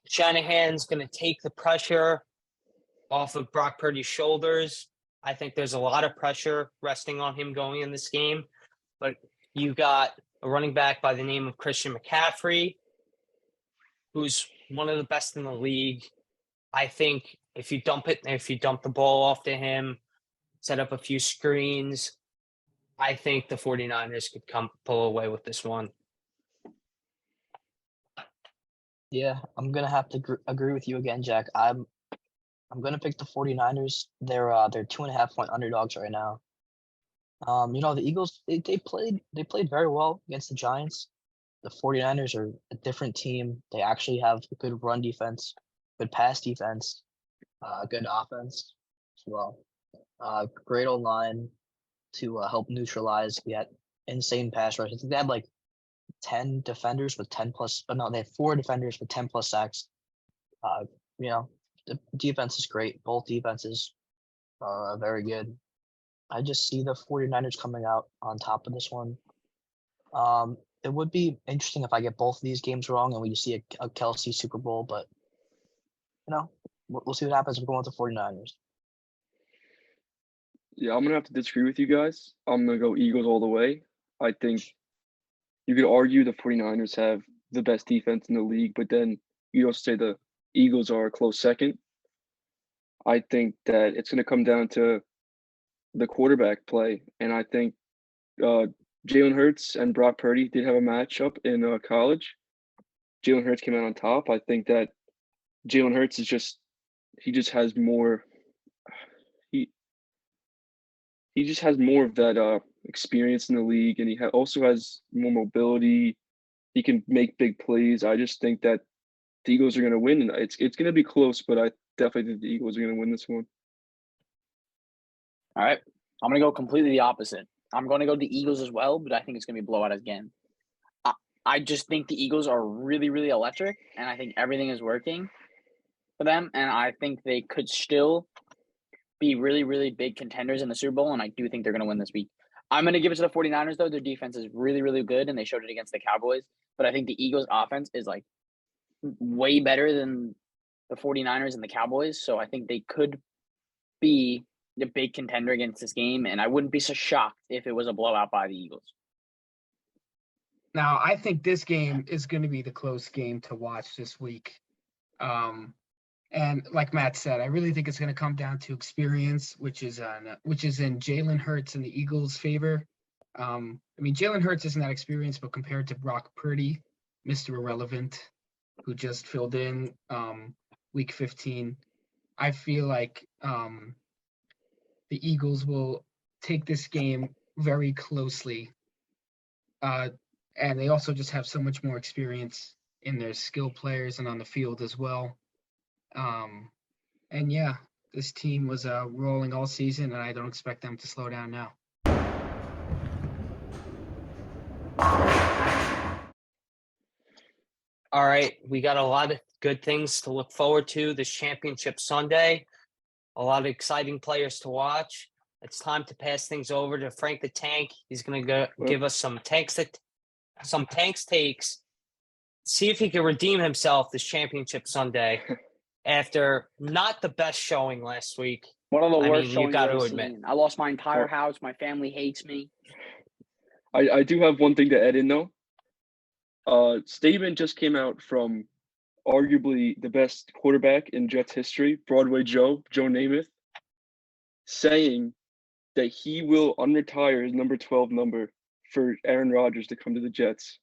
Shanahan's going to take the pressure off of Brock Purdy's shoulders. I think there's a lot of pressure resting on him going in this game, but you got a running back by the name of Christian McCaffrey, who's one of the best in the league. I think if you dump the ball off to him, set up a few screens, I think the 49ers could pull away with this one. Yeah, I'm gonna have to agree with you again, Jack. I'm gonna pick the 49ers. They're 2.5-point underdogs right now. The Eagles they played very well against the Giants. The 49ers are a different team. They actually have a good run defense, good pass defense, good offense as well. Great old line to help neutralize that insane pass rush. I think they had like 10 defenders with 10 plus. No, they had 4 defenders with 10 plus sacks. The defense is great. Both defenses are very good. I just see the 49ers coming out on top of this one. It would be interesting if I get both of these games wrong and we just see a Kelsey Super Bowl, but we'll see what happens. We're going with the 49ers. Yeah, I'm gonna have to disagree with you guys. I'm gonna go Eagles all the way. I think you could argue the 49ers have the best defense in the league, but then you also say the Eagles are a close second. I think that it's gonna come down to the quarterback play, and I think Jalen Hurts and Brock Purdy did have a matchup in college. Jalen Hurts came out on top. I think that Jalen Hurts is just has more. He just has more of that experience in the league, and he also has more mobility. He can make big plays. I just think that the Eagles are going to win, and it's going to be close, but I definitely think the Eagles are going to win this one. All right. I'm going to go completely the opposite. I'm going to go the Eagles as well, but I think it's going to be a blowout again. I just think the Eagles are really, really electric, and I think everything is working for them, and I think they could still be really, really big contenders in the Super Bowl, and I do think they're going to win this week. I'm going to give it to the 49ers, though. Their defense is really, really good, and they showed it against the Cowboys, but I think the Eagles' offense is, like, way better than the 49ers and the Cowboys, so I think they could be the big contender against this game, and I wouldn't be so shocked if it was a blowout by the Eagles. Now, I think this game is going to be the close game to watch this week. And like Matt said, I really think it's going to come down to experience, which is in Jalen Hurts in the Eagles' favor. Jalen Hurts isn't that experienced, but compared to Brock Purdy, Mr. Irrelevant, who just filled in Week 15, I feel like the Eagles will take this game very closely. And they also just have so much more experience in their skill players and on the field as well. And yeah, this team was rolling all season, and I don't expect them to slow down now. All right, we got a lot of good things to look forward to this championship Sunday. A lot of exciting players to watch. It's time to pass things over to Frank the Tank. He's going to give us some Tanks takes. See if he can redeem himself this championship Sunday after not the best showing last week. One of the worst showings you got I've to ever admit. seen. I lost my entire house. My family hates me. I do have one thing to add in, though. Statement just came out from arguably the best quarterback in Jets history, Broadway Joe Namath, saying that he will unretire his number 12 number for Aaron Rodgers to come to the Jets,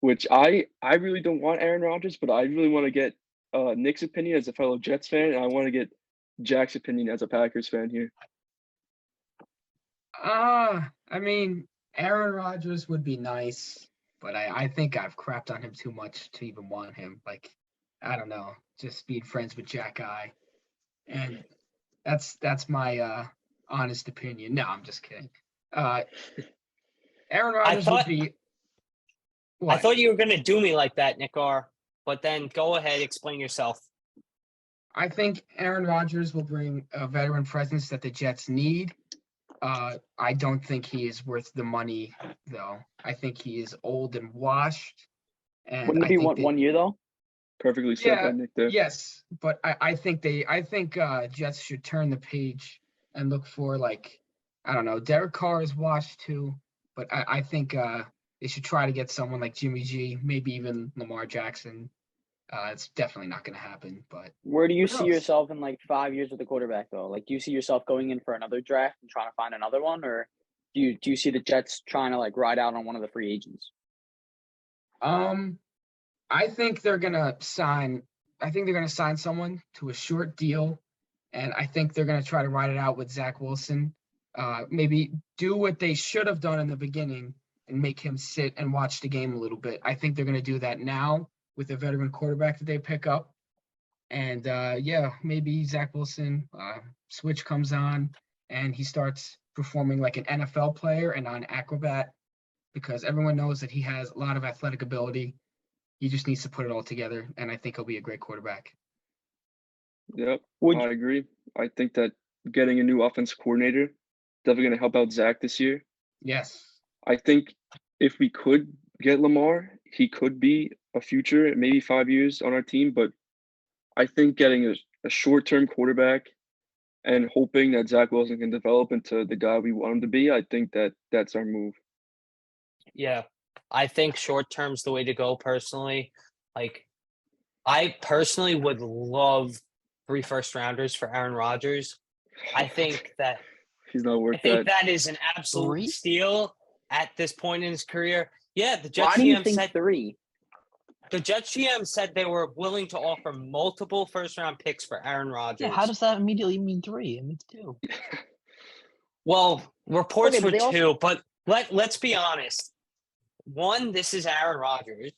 which I really don't want Aaron Rodgers, but I really want to get Nick's opinion as a fellow Jets fan, and I want to get Jack's opinion as a Packers fan here. Aaron Rodgers would be nice, but I think I've crapped on him too much to even want him. Like, I don't know, just being friends with Jack I. And that's my honest opinion. No, I'm just kidding. Aaron Rodgers thought- would be. I What? thought you were gonna do me like that, Nickar. But then go ahead, explain yourself. I think Aaron Rodgers will bring a veteran presence that the Jets need. I don't think he is worth the money, though. I think he is old and washed. And Wouldn't it I be think one, that- 1 year though? Perfectly said by Yeah, Nick there. yes, but I think Jets should turn the page and look for, like, I don't know, Derek Carr is washed too, but I think they should try to get someone like Jimmy G, maybe even Lamar Jackson. It's definitely not going to happen, but Where do you Who see knows? yourself in like 5 years with the quarterback though? Like, do you see yourself going in for another draft and trying to find another one, or do you see the Jets trying to like ride out on one of the free agents? I think they're gonna sign. I think they're gonna sign someone to a short deal, and I think they're gonna try to ride it out with Zach Wilson. Maybe do what they should have done in the beginning and make him sit and watch the game a little bit. I think they're gonna do that now with a veteran quarterback that they pick up, and yeah, maybe Zach Wilson switch comes on and he starts performing like an NFL player and not an acrobat, because everyone knows that he has a lot of athletic ability. He just needs to put it all together, and I think he'll be a great quarterback. Yep, Would I agree. I think that getting a new offense coordinator definitely going to help out Zach this year. Yes. I think if we could get Lamar, he could be a future, maybe 5 years on our team. But I think getting a short-term quarterback and hoping that Zach Wilson can develop into the guy we want him to be, I think that that's our move. Yeah. I think short term's the way to go personally. Like, I personally would love 3 first rounders for Aaron Rodgers. I think that He's not worth I think that. that is an absolute 3? steal at this point in his career. Yeah, the why Jets do you GM think said 3? the Jets GM said they were willing to offer multiple first round picks for Aaron Rodgers. Yeah, how does that immediately mean 3? It means 2. Well, reports Okay, but were they 2, also- but let's be honest. 1, this is Aaron Rodgers.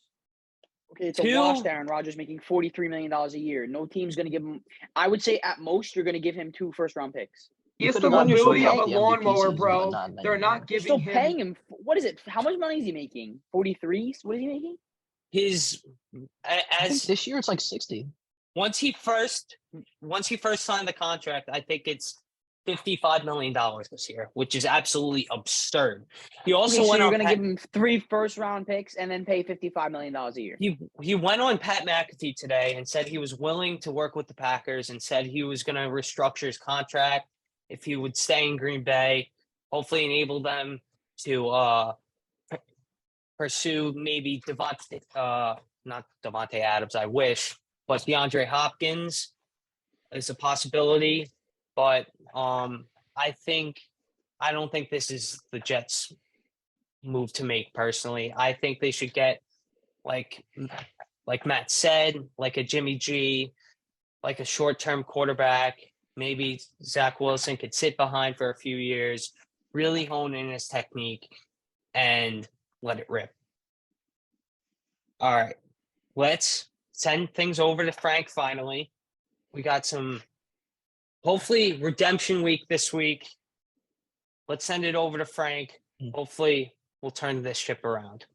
Okay, it's a 2, washed Aaron Rodgers making $43 million a year. No team's going to give him. I would say at most you're going to give him 2 first-round picks. He You has could've the gotten mobility of Schultz a the MVP lawnmower, season, bro. but not They're not anymore. You're giving still him. paying him. What is it? How much money is he making? 43? What is he making? his I think as this year it's like 60. once he first signed the contract, I think it's $55 million this year, which is absolutely absurd. He also Okay, so went you're on going to Pat, give him 3 first-round picks and then pay $55 million a year. he went on Pat McAfee today and said he was willing to work with the Packers and said he was going to restructure his contract if he would stay in Green Bay, hopefully enable them to pursue maybe not Devontae Adams, I wish, but DeAndre Hopkins is a possibility. But I don't think this is the Jets' move to make personally. I think they should get like Matt said, like a Jimmy G, like a short-term quarterback. Maybe Zach Wilson could sit behind for a few years, really hone in his technique, and let it rip. All right, let's send things over to Frank finally. We got some, hopefully, redemption week this week. Let's send it over to Frank. Hopefully, we'll turn this ship around.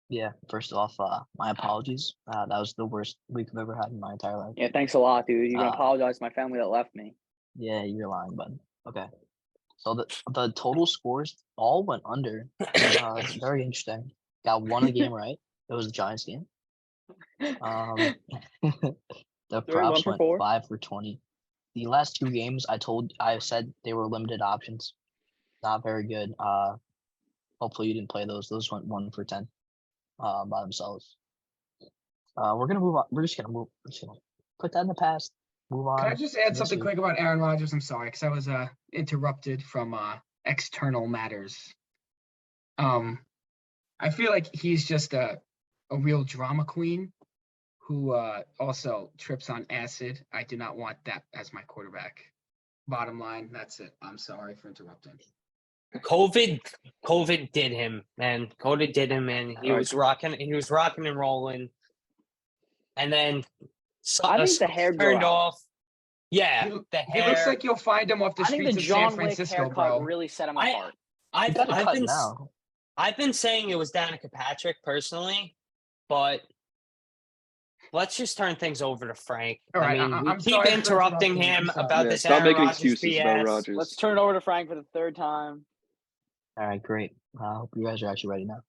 Yeah, first off, my apologies. That was the worst week I've ever had in my entire life. Yeah, thanks a lot, dude. You can Uh, apologize to my family that left me. Yeah, you're lying, bud. Okay. So the total scores all went under. It's very interesting. Got one of the game right. It was the Giants game. The Three, props 1 for went 4. 5 for 20. The last 2 games, I said they were limited options. Not very good. Hopefully you didn't play those. Those went 1 for 10 by themselves. We're gonna move on. We're just gonna put that in the past. Move on. Can I just add this something week. quick about Aaron Rodgers? I'm sorry, because I was interrupted from external matters. I feel like he's just a real drama queen who also trips on acid. I do not want that as my quarterback. Bottom line, that's it. I'm sorry for interrupting. COVID did him, man. COVID did him, and he Right. was rocking and rolling. And then I think the hair grew turned out. off. Yeah, He the He hair. looks like you'll find him off the I think streets the of San John Wick Francisco, haircut bro. really set him I- apart. He got a I've cut been now. I've been saying it was Danica Patrick personally, but let's just turn things over to Frank. All right, I mean, we I'm keep sorry for interrupting interrupting. I'm him sorry. about Yeah, this stop Aaron making Rodgers excuses about BS. Rodgers. Let's turn it over to Frank for the third time. All right, great. I hope you guys are actually ready now.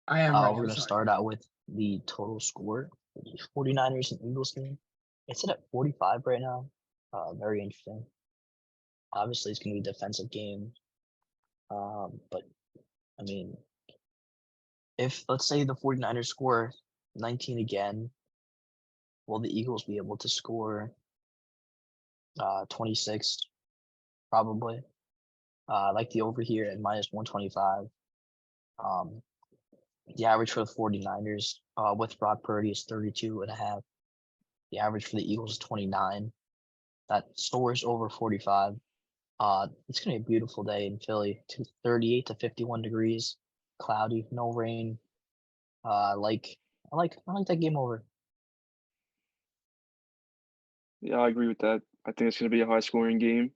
I am We're ready. I'm going to sorry. start out with the total score. For the 49ers and Eagles game. It's at 45 right now. Very interesting. Obviously, it's going to be a defensive game. But, I mean, if, let's say, the 49ers score 19 again, will the Eagles be able to score 26? Probably. I like the over here at minus 125. The average for the 49ers with Brock Purdy is 32.5. The average for the Eagles is 29. That stores over 45. It's gonna be a beautiful day in Philly. 38 to 51 degrees, cloudy, no rain. I like that game over. Yeah, I agree with that. I think it's going to be a high scoring game.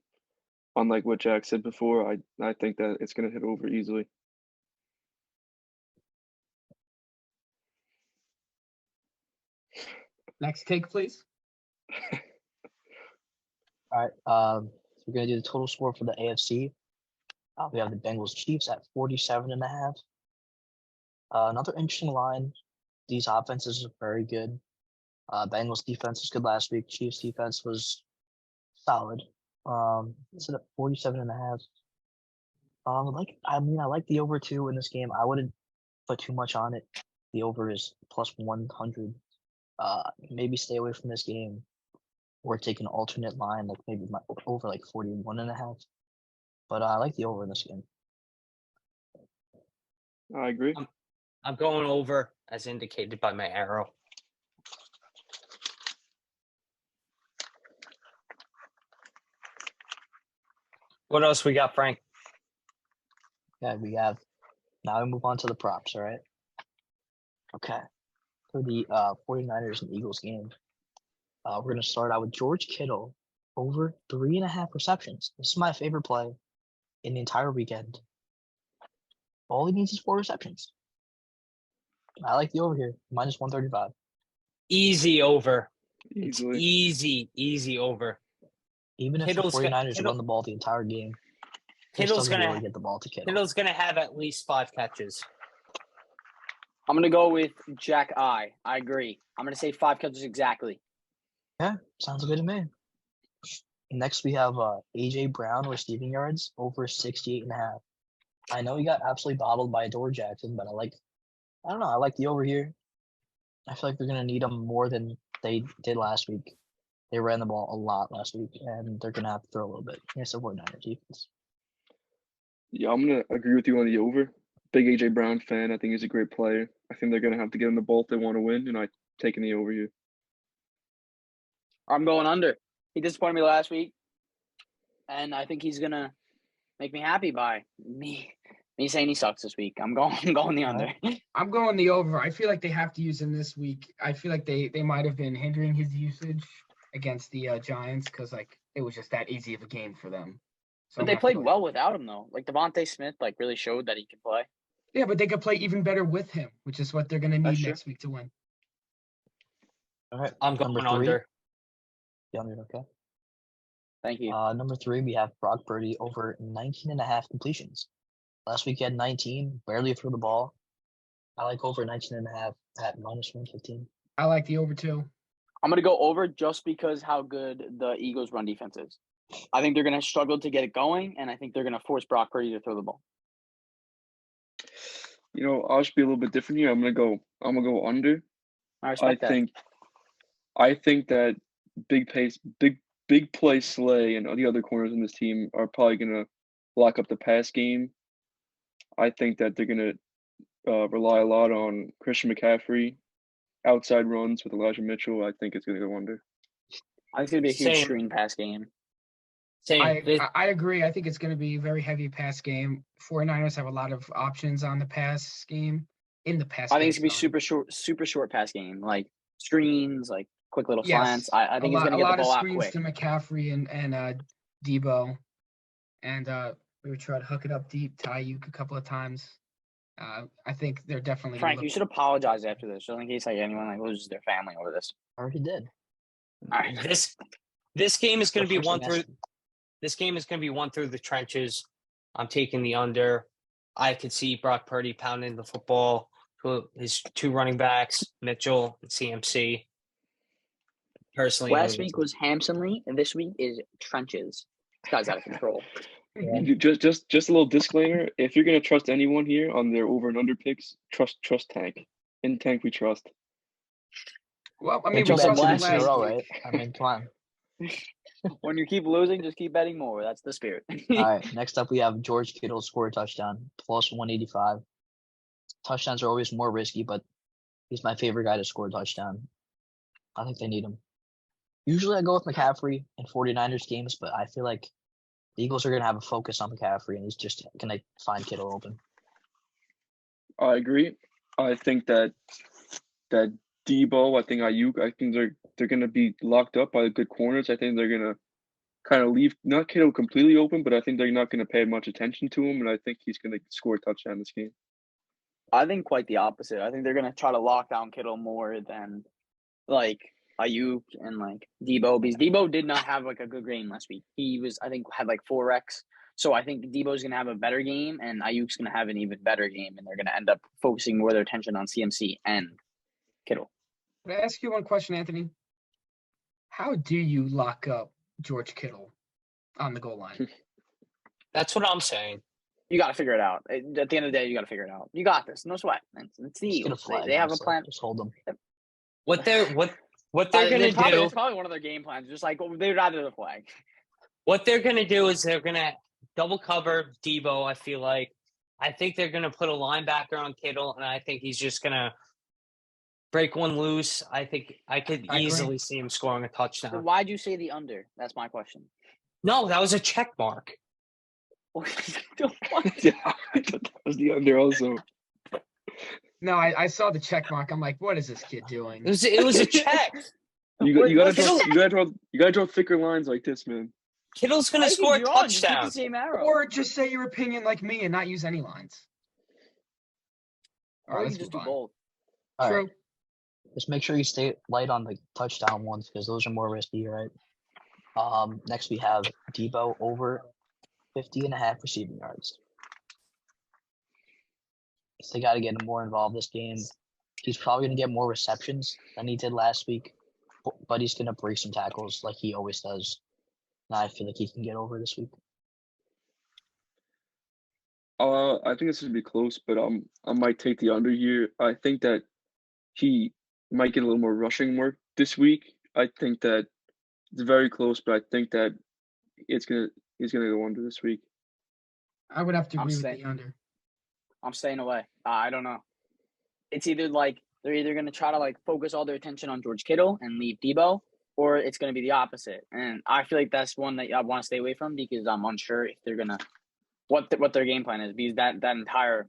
Unlike what Jack said before, I think that it's going to hit over easily. Next take, please. All right. So we're gonna do the total score for the AFC. We have the Bengals Chiefs at 47.5. Another interesting line. These offenses are very good. Bengals defense was good last week. Chiefs defense was solid. It's at 47.5. I like the over 2 in this game. I wouldn't put too much on it. The over is plus 100. Maybe stay away from this game or take an alternate line, like maybe over like 41.5. But I like the over in this game. I agree. I'm going over as indicated by my arrow. What else we got, Frank? Yeah, now we move on to the props, all right? Okay. For the 49ers and Eagles game, we're going to start out with George Kittle over 3.5 receptions. This is my favorite play in the entire weekend. All he needs is 4 receptions. I like the over here, minus 135. Easy over. Easily. It's easy over. Even if Kittle's the gonna- 49ers Kittle- run the ball the entire game, Kittle's doesn't gonna really get the ball to Kittle. Kittle's gonna have at least 5 catches. I'm going to go with Jack I. I agree. I'm going to say 5 catches exactly. Yeah, sounds good to me. Next, we have AJ Brown receiving yards over 68.5. I know he got absolutely bottled by Adore Jackson, but I like the over here. I feel like they're gonna need him more than they did last week. They ran the ball a lot last week, and they're gonna have to throw a little bit against the 49ers defense. Yeah, I'm going to agree with you on the over. Big AJ Brown fan. I think he's a great player. I think they're going to have to get him the ball if they want to win, and I'm taking the over here. I'm going under. He disappointed me last week, and I think he's going to make me happy by me saying he sucks this week. I'm going the under. I'm going the over. I feel like they have to use him this week. I feel like they might have been hindering his usage against the Giants because like it was just that easy of a game for them. So But they played well without him, though. Like, Devontae Smith, really showed that he can play. Yeah, but they could play even better with him, which is what they're going to That's need true. next week to win. All right, I'm going number 3. under. The under, okay. Thank you. Number 3, we have Brock Purdy over 19.5 completions. Last week he had 19, barely threw the ball. I like over 19.5 at minus 115. I like the over too. I'm going to go over just because how good the Eagles' run defense is. I think they're going to struggle to get it going, and I think they're going to force Brock Purdy to throw the ball. You know, I'll just be a little bit different here. I'm gonna go under. I respect that. I think that big play Slay and the other corners in this team are probably gonna lock up the pass game. I think that they're gonna rely a lot on Christian McCaffrey, outside runs with Elijah Mitchell. I think it's gonna go under. I think it's going to be a huge Same. screen pass game. Same. I agree. I think it's going to be a very heavy pass game. 49ers have a lot of options on the pass game. In the pass I game, think it's going to be sorry. super short pass game, like screens, like quick little Yes. slants. I think he's going to a get the lot of ball out screens quick. to McCaffrey and Debo. And Maybe try to hook it up deep to Ayuk a couple of times. I think they're definitely gonna Frank, you look- should apologize after this, just in case like anyone like loses their family over this. I already did. All right. This game is going to The be first one thing I through. said. This game is going to be one through the trenches. I'm taking the under. I could see Brock Purdy pounding the football to his two running backs, Mitchell and CMC. Personally, Last week was Hampson Lee, and this week is trenches. This guy's out of control. Just a little disclaimer: if you're gonna trust anyone here on their over and under picks, trust Tank. In Tank, we trust. Well, I And mean, two we said bets saw in last a last row, week. right? I mean, come on. When you keep losing, just keep betting more. That's the spirit. All right. Next up, we have George Kittle score a touchdown plus 185. Touchdowns are always more risky, but he's my favorite guy to score a touchdown. I think they need him. Usually I go with McCaffrey in 49ers games, but I feel like the Eagles are going to have a focus on McCaffrey, and he's just going to find Kittle open. I agree. I think that Debo, I think Ayuk, I think they're gonna be locked up by the good corners. I think they're gonna kind of leave not Kittle completely open, but I think they're not gonna pay much attention to him, and I think he's gonna score a touchdown this game. I think quite the opposite. I think they're gonna try to lock down Kittle more than like Ayuk and like Debo, because Debo did not have like a good game last week. He was, I think, had like 4x. So I think Debo's gonna have a better game, and Ayuk's gonna have an even better game, and they're gonna end up focusing more of their attention on CMC and Kittle. Can I ask you one question, Anthony? How do you lock up George Kittle on the goal line? That's what I'm saying. You got to figure it out. At the end of the day, you got to figure it out. You got this. No sweat. It's the Just get a Eagles. flag. They have a honestly. plan. Just hold them. What they're gonna do. It's probably one of their game plans. Just like they'd rather the flag. What they're gonna do is they're gonna double cover Debo. I feel like. I think they're gonna put a linebacker on Kittle, and I think he's just gonna break one loose. I think I could I agree. easily see him scoring a So touchdown. why'd you say the under? That's my question. No, that was a check mark. What? Yeah, I thought that was the under also. No, I saw the check mark. I'm like, what is this kid doing? It was a check. You gotta Wait, draw thicker lines like this, man. Kittle's gonna Why is he score a drawing? Just keep touchdown. the same arrow. Or just say your opinion like me and not use any lines. All Or right, you let's just move do on. both. All True. right. Just make sure you stay light on the touchdown ones because those are more risky, right? Next we have Debo over 50.5 receiving yards. So they got to get him more involved this game. He's probably going to get more receptions than he did last week, but he's going to break some tackles like he always does. And I feel like he can get over this week. I think this is gonna be close, but I might take the under here. I think that he might get a little more rushing work this week. I think that it's very close, but I think that he's gonna go under this week. I would have to I'm agree with staying. the under. I'm staying away. I don't know. It's either like they're either going to try to like focus all their attention on George Kittle and leave Debo, or it's going to be the opposite. And I feel like that's one that I want to stay away from because I'm unsure if they're going to what their game plan is, because that entire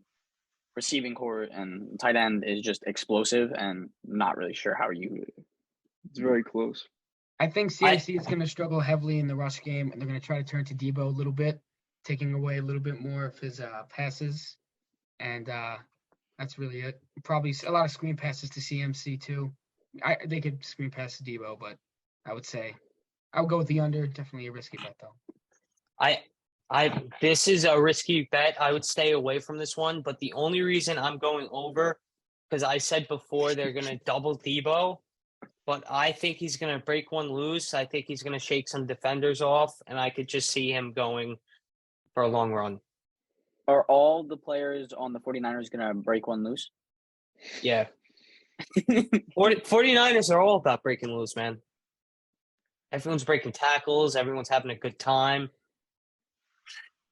receiving core and tight end is just explosive, and not really sure how you. It's very close. I think CMC is going to struggle heavily in the rush game, and they're going to try to turn to Debo a little bit, taking away a little bit more of his passes. And that's really it. Probably a lot of screen passes to CMC too. They could screen pass to Debo, but I would say I would go with the under. Definitely a risky bet though. This is a risky bet. I would stay away from this one, but the only reason I'm going over, because I said before they're going to double Debo, but I think he's going to break one loose. I think he's going to shake some defenders off, and I could just see him going for a long run. Are all the players on the 49ers going to break one loose? Yeah. 49ers are all about breaking loose, man. Everyone's breaking tackles. Everyone's having a good time.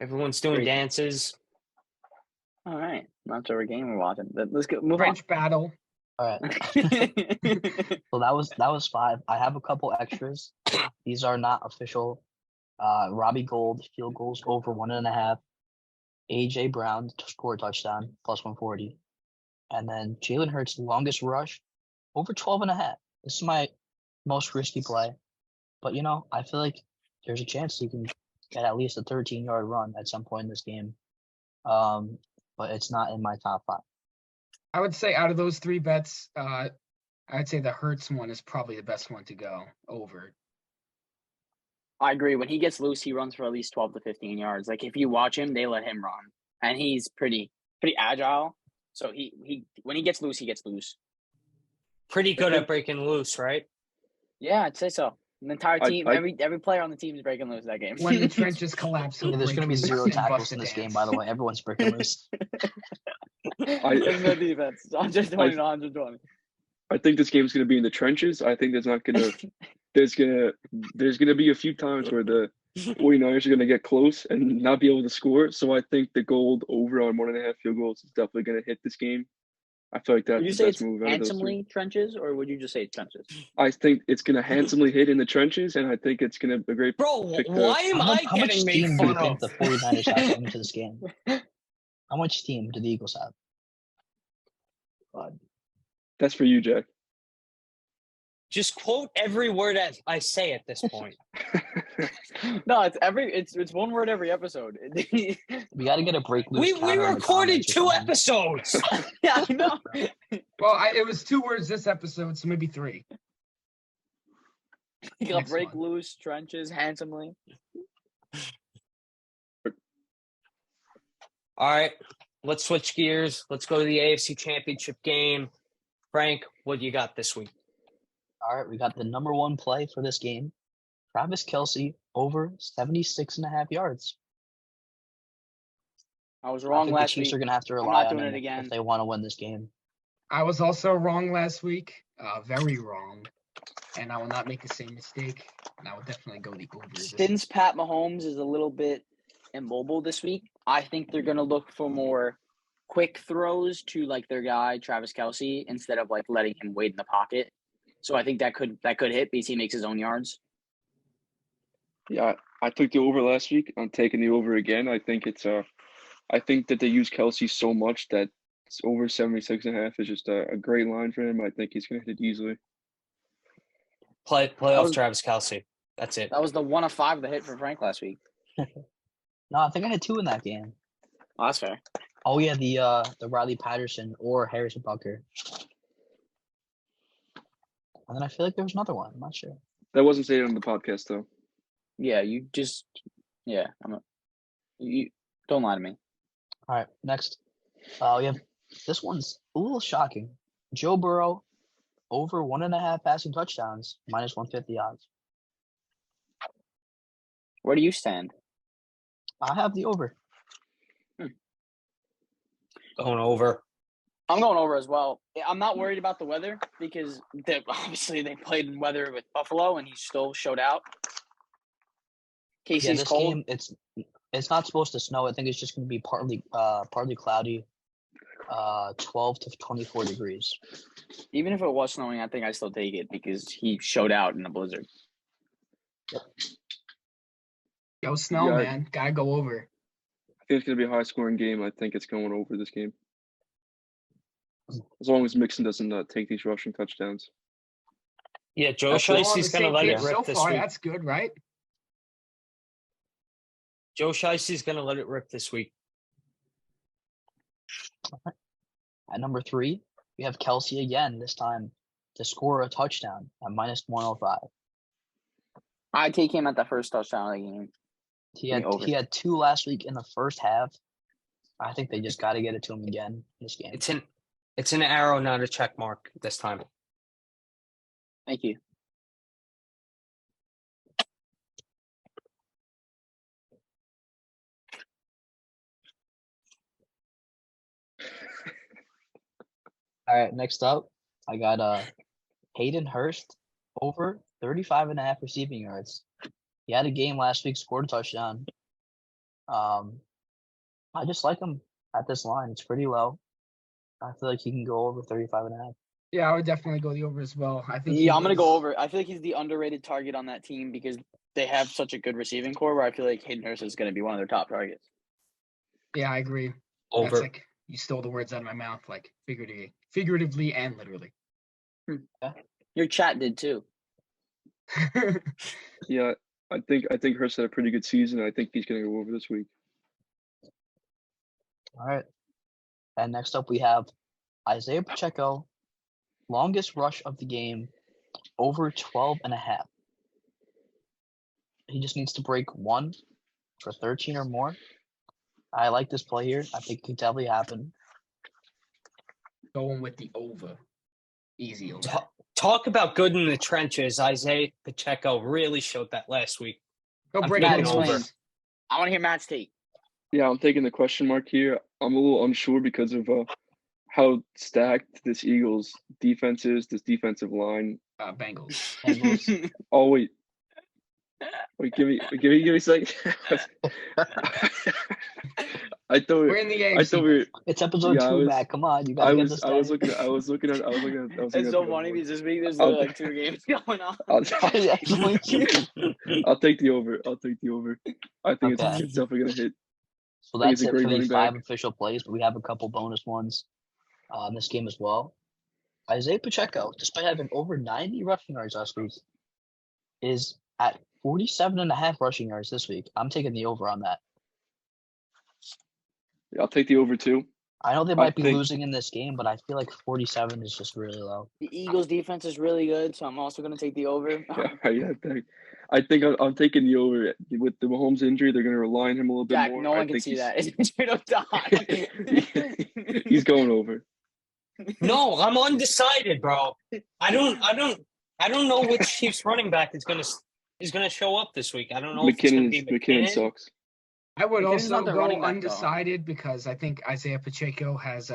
Everyone's doing Great. dances. All right. Not sure what game we're watching. But let's go. Move French battle. All right. on. So that was 5. I have a couple extras. These are not official. Robbie Gold field goals over 1.5. AJ Brown to score a touchdown plus 140, and then Jalen Hurts longest rush over 12.5. This is my most risky play, but I feel like there's a chance he can get at least a 13-yard run at some point in this game. But it's not in my top 5. I would say out of those 3 bets, I'd say the Hurts one is probably the best one to go over. I agree. When he gets loose, he runs for at least 12 to 15 yards. Like if you watch him, they let him run, and he's pretty agile. So he when he gets loose, he gets loose. Pretty good at breaking loose, right? Yeah, I'd say so. The entire team, I- every player on the team is breaking loose that game. When the trenches collapse, he'll Yeah, there's break going to be loose 0 and tackles bust in a this game, dance. by the way. Everyone's breaking loose. There's no defense. It's 120 to 120. I think this game's going to be in the trenches. I think there's not going to there's going to be a few times where the 49ers are going to get close and not be able to score. So I think the gold over on 1.5 field goals is definitely going to hit this game. I feel like that's Would you the say best it's move out of those 3. handsomely trenches, or would you just say it's trenches? I think it's going to handsomely hit in the trenches, and I think it's going to be a great Bro, pick. why am I How much getting made steam do you fun think of? the 49ers have coming into this game? How much steam do the Eagles have? That's for you, Jack. Just quote every word as I say at this point. No, it's one word every episode. We got to get a break loose. We counter in the recorded comments or 2 something. episodes. Yeah, I know. Well, it was 2 words this episode, so maybe 3. You got Next break one. loose, trenches, handsomely. All right, let's switch gears. Let's go to the AFC Championship game. Frank, what do you got this week? All right, we got the number 1 play for this game. Travis Kelce over 76.5 yards. I was I wrong think the last Chiefs week. are going to have to I'm rely not on doing him it again. if they want to win this game. I was also wrong last week, very wrong, and I will not make the same mistake. And I will definitely go the over. this Since Pat Mahomes is a little bit immobile this week, I think they're gonna look for more quick throws to like their guy Travis Kelce instead of like letting him wait in the pocket. So I think that could hit because he makes his own yards. Yeah, I took the over last week. I'm taking the over again. I think I think that they use Kelsey so much that it's over 76.5 is just a great line for him. I think he's going to hit it easily. Playoff was- Travis Kelce. That's it. That was the 1 of 5 that hit for Frank last week. No, I think I had 2 in that game. Oh, that's fair. Oh yeah, the Riley Patterson or Harrison Butker. And then I feel like there was another one. I'm not sure. That wasn't stated on the podcast though. Yeah, you don't lie to me. All right, next. We have this one's a little shocking. Joe Burrow over 1.5 passing touchdowns, minus 150 odds. Where do you stand? I have the over. Going over. I'm going over as well. I'm not worried about the weather because obviously they played in weather with Buffalo and he still showed out. Yeah, KC's this cold. game it's not supposed to snow. I think it's just going to be partly cloudy, 12 to 24 degrees. Even if it was snowing, I think I still take it because he showed out in the blizzard. Go Snell, Yeah. man. Gotta go over. I think it's going to be a high scoring game. I think it's going over this game. As long as Mixon doesn't take these rushing touchdowns. Yeah, Joe That's We're all on Shiesty's the going to same let it page rip so this far. week. That's good, right? Joe Shiesty's going to let it rip this week. At number 3, we have Kelsey again, this time to score a touchdown at minus 105. I take him at the first touchdown of the game. Over. He had 2 last week in the first half. I think they just got to get it to him again this game. It's an arrow, not a check mark this time. Thank you. All right, next up, I got Hayden Hurst over 35.5 receiving yards. He had a game last week, scored a touchdown. I just like him at this line. It's pretty low. I feel like he can go over 35.5. Yeah, I would definitely go the over as well. I think. Yeah, I'm gonna go over. I feel like he's the underrated target on that team because they have such a good receiving core. Where I feel like Hayden Hurst is gonna be one of their top targets. Yeah, I agree. Over. That's like you stole the words out of my mouth, like figuratively and literally. Your chat did too. Yeah, I think Hurst had a pretty good season. I think he's gonna go over this week. All right. And next up, we have Isaiah Pacheco, longest rush of the game, over 12.5. He just needs to break 1 for 13 or more. I like this play here. I think it could definitely happen. Going with the over. Easy over. Talk about good in the trenches. Isaiah Pacheco really showed that last week. Go I'm break taking it over. over. I want to hear Matt's take. Yeah, I'm taking the question mark here. I'm a little unsure because of how stacked this Eagles defense is. This defensive line. Bengals. Bengals. Oh wait, give me a second. I thought We're in the AFC. I thought we were. It's episode Yeah, I 2, was- Matt. Come on, you gotta get this I was down. looking at. It's so funny because this week there's I'll- literally like 2 games going on. I'll Yeah, it's only 2. take the over. I think Okay. it's definitely gonna hit. So I think that's he's a it great for the running 5 back. official plays, but we have a couple bonus ones in this game as well. Isaiah Pacheco, despite having over 90 rushing yards last week, is at 47.5 rushing yards this week. I'm taking the over on that. Yeah, I'll take the over too. I know they I might be think- losing in this game, but I feel like 47 is just really low. The Eagles defense is really good, so I'm also going to take the over. Yeah, I think I'm taking the over with the Mahomes injury. They're gonna rely on him a little bit Jack, more. no I one can think see he's- that. It's straight up die. He's going over. No, I'm undecided, bro. I don't know which Chiefs running back is gonna show up this week. I don't know if it's gonna be McKinnon McKinnon. sucks. I would McKinnon's also not the go running back, though. undecided because I think Isaiah Pacheco has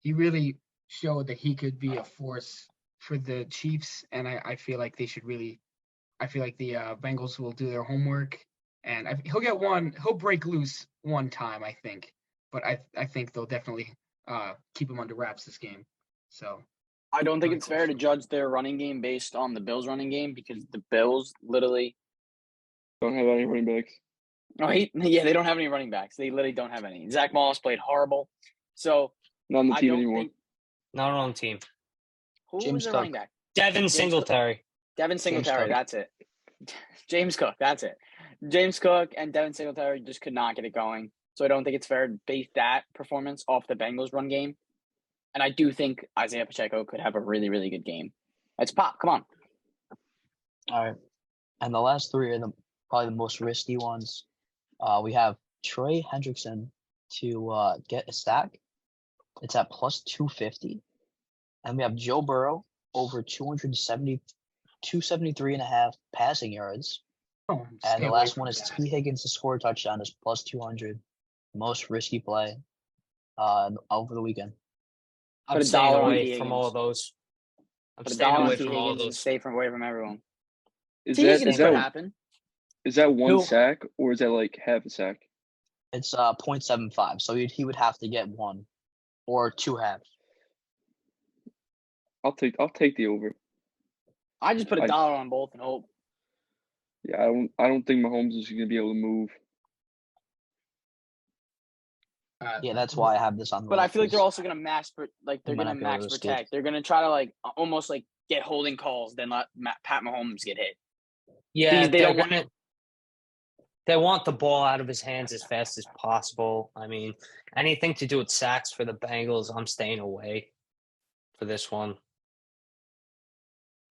he really showed that he could be a force for the Chiefs, and I feel like they should really. I feel like the Bengals will do their homework, and he'll break loose one time, I think, but I think they'll definitely keep him under wraps this game. So I don't think Good it's fair to question. judge their running game based on the Bills' running game because the Bills literally. Don't have any running backs. Oh, they don't have any running backs. They literally don't have any. Zach Moss played horrible, so Not on the I team don't anymore. think. Not on team. Who James was the Cook. running back? Devin Cook. Singletary. Devin Singletary. Cook. That's it. James Cook. That's it. James Cook and Devin Singletary just could not get it going. So I don't think it's fair to base that performance off the Bengals run game. And I do think Isaiah Pacheco could have a really, really good game. Let's pop. Come on. All right. And the last 3 are probably the most risky ones. We have Trey Hendrickson to get a stack. It's at plus 250. And we have Joe Burrow over 273.5 passing yards. oh, And stay the away last from one is that. T. Higgins to score a touchdown is plus 200. Most risky play over the weekend. I'm Put a staying dollar on away T. from all Higgins. of those. I'm Put a staying dollar on away T. from all of Higgins and those. stay away from everyone. Is T. that Higgins is could that happen. is that one Who- sack or is that like half a sack? It's 0.75. So he would have to get 1 or 2 halves. I'll take the over. I just put a dollar on both and hope. Yeah, I don't think Mahomes is gonna be able to move. Yeah, that's why I have this on the But I list, feel like they're is- also gonna they're might gonna not be able max to escape. protect. They're gonna try to like almost like get holding calls, then let Pat Mahomes get hit. Yeah, They they're don't want- gonna. They want the ball out of his hands as fast as possible. I mean, anything to do with sacks for the Bengals, I'm staying away for this one.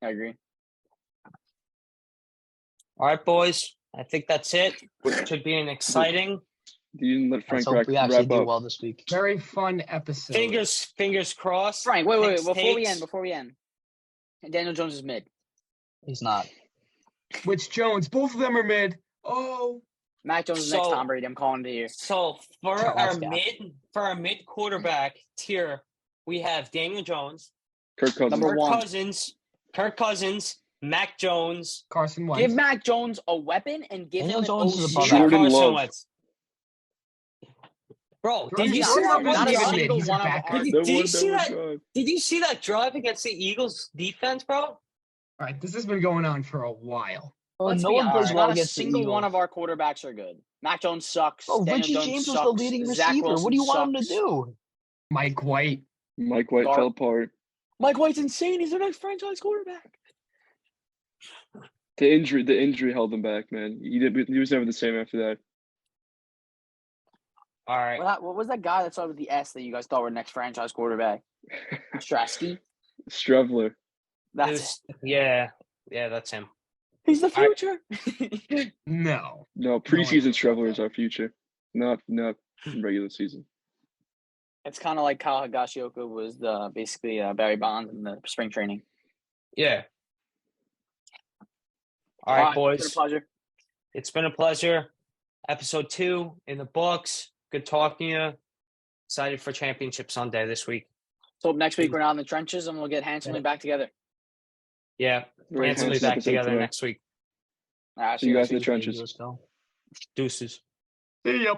I agree. All right, boys. I think that's it. Should be an exciting. You didn't let Let's Frank hope we actually wrap do up. well this week. Very fun episode. Fingers crossed. Frank, wait, Next before we takes. end. Daniel Jones is mid. He's not. Which Jones? Both of them are mid. Oh, Mac Jones is next So- Tom Brady. I'm calling it here. So for That's our mid quarterback tier, we have Daniel Jones, Kirk Cousins. Number one. Kirk Cousins, Mac Jones, Carson Wentz. Give Mac Jones a weapon and give Daniel him an Jones is OC. above Jordan Carson Love. Wentz. Bro, Jordan did you Love see is that not one? even Drive? mid. He's a one of backup. our- Did That you one- see was that? good. Did you see that drive against the Eagles defense, bro? All right, this has been going on for a while. Oh, Let's no be one plays honest, well not a against the single Eagles. one of our quarterbacks are good. Mac Jones sucks. Oh, Daniel Richie Jones James was sucks. the leading Zach receiver. Wilson What do you want him to sucks. do? Mike White. Mike White Gar- fell apart. Mike White's insane. He's the next franchise quarterback. The injury held him back, man. He was never the same after that. All right. What was that guy that started with the S that you guys thought were next franchise quarterback? Strasky. Stravler. That's Yeah, that's him. he's the All right. future. No. No, preseason Stravler is our future, not regular season. It's kind of like Kyle Higashioka was basically Barry Bonds in the spring training. Yeah. All right, It's been a boys. pleasure. It's been a pleasure. Episode 2 in the books. Good talking to you. Excited for Championship Sunday this week. So next week we're not in the trenches and we'll get handsomely back together. Yeah, Very handsomely handsome back episode together today. next week. All right, See you guys in the Baby, trenches. let's go. Deuces. See ya.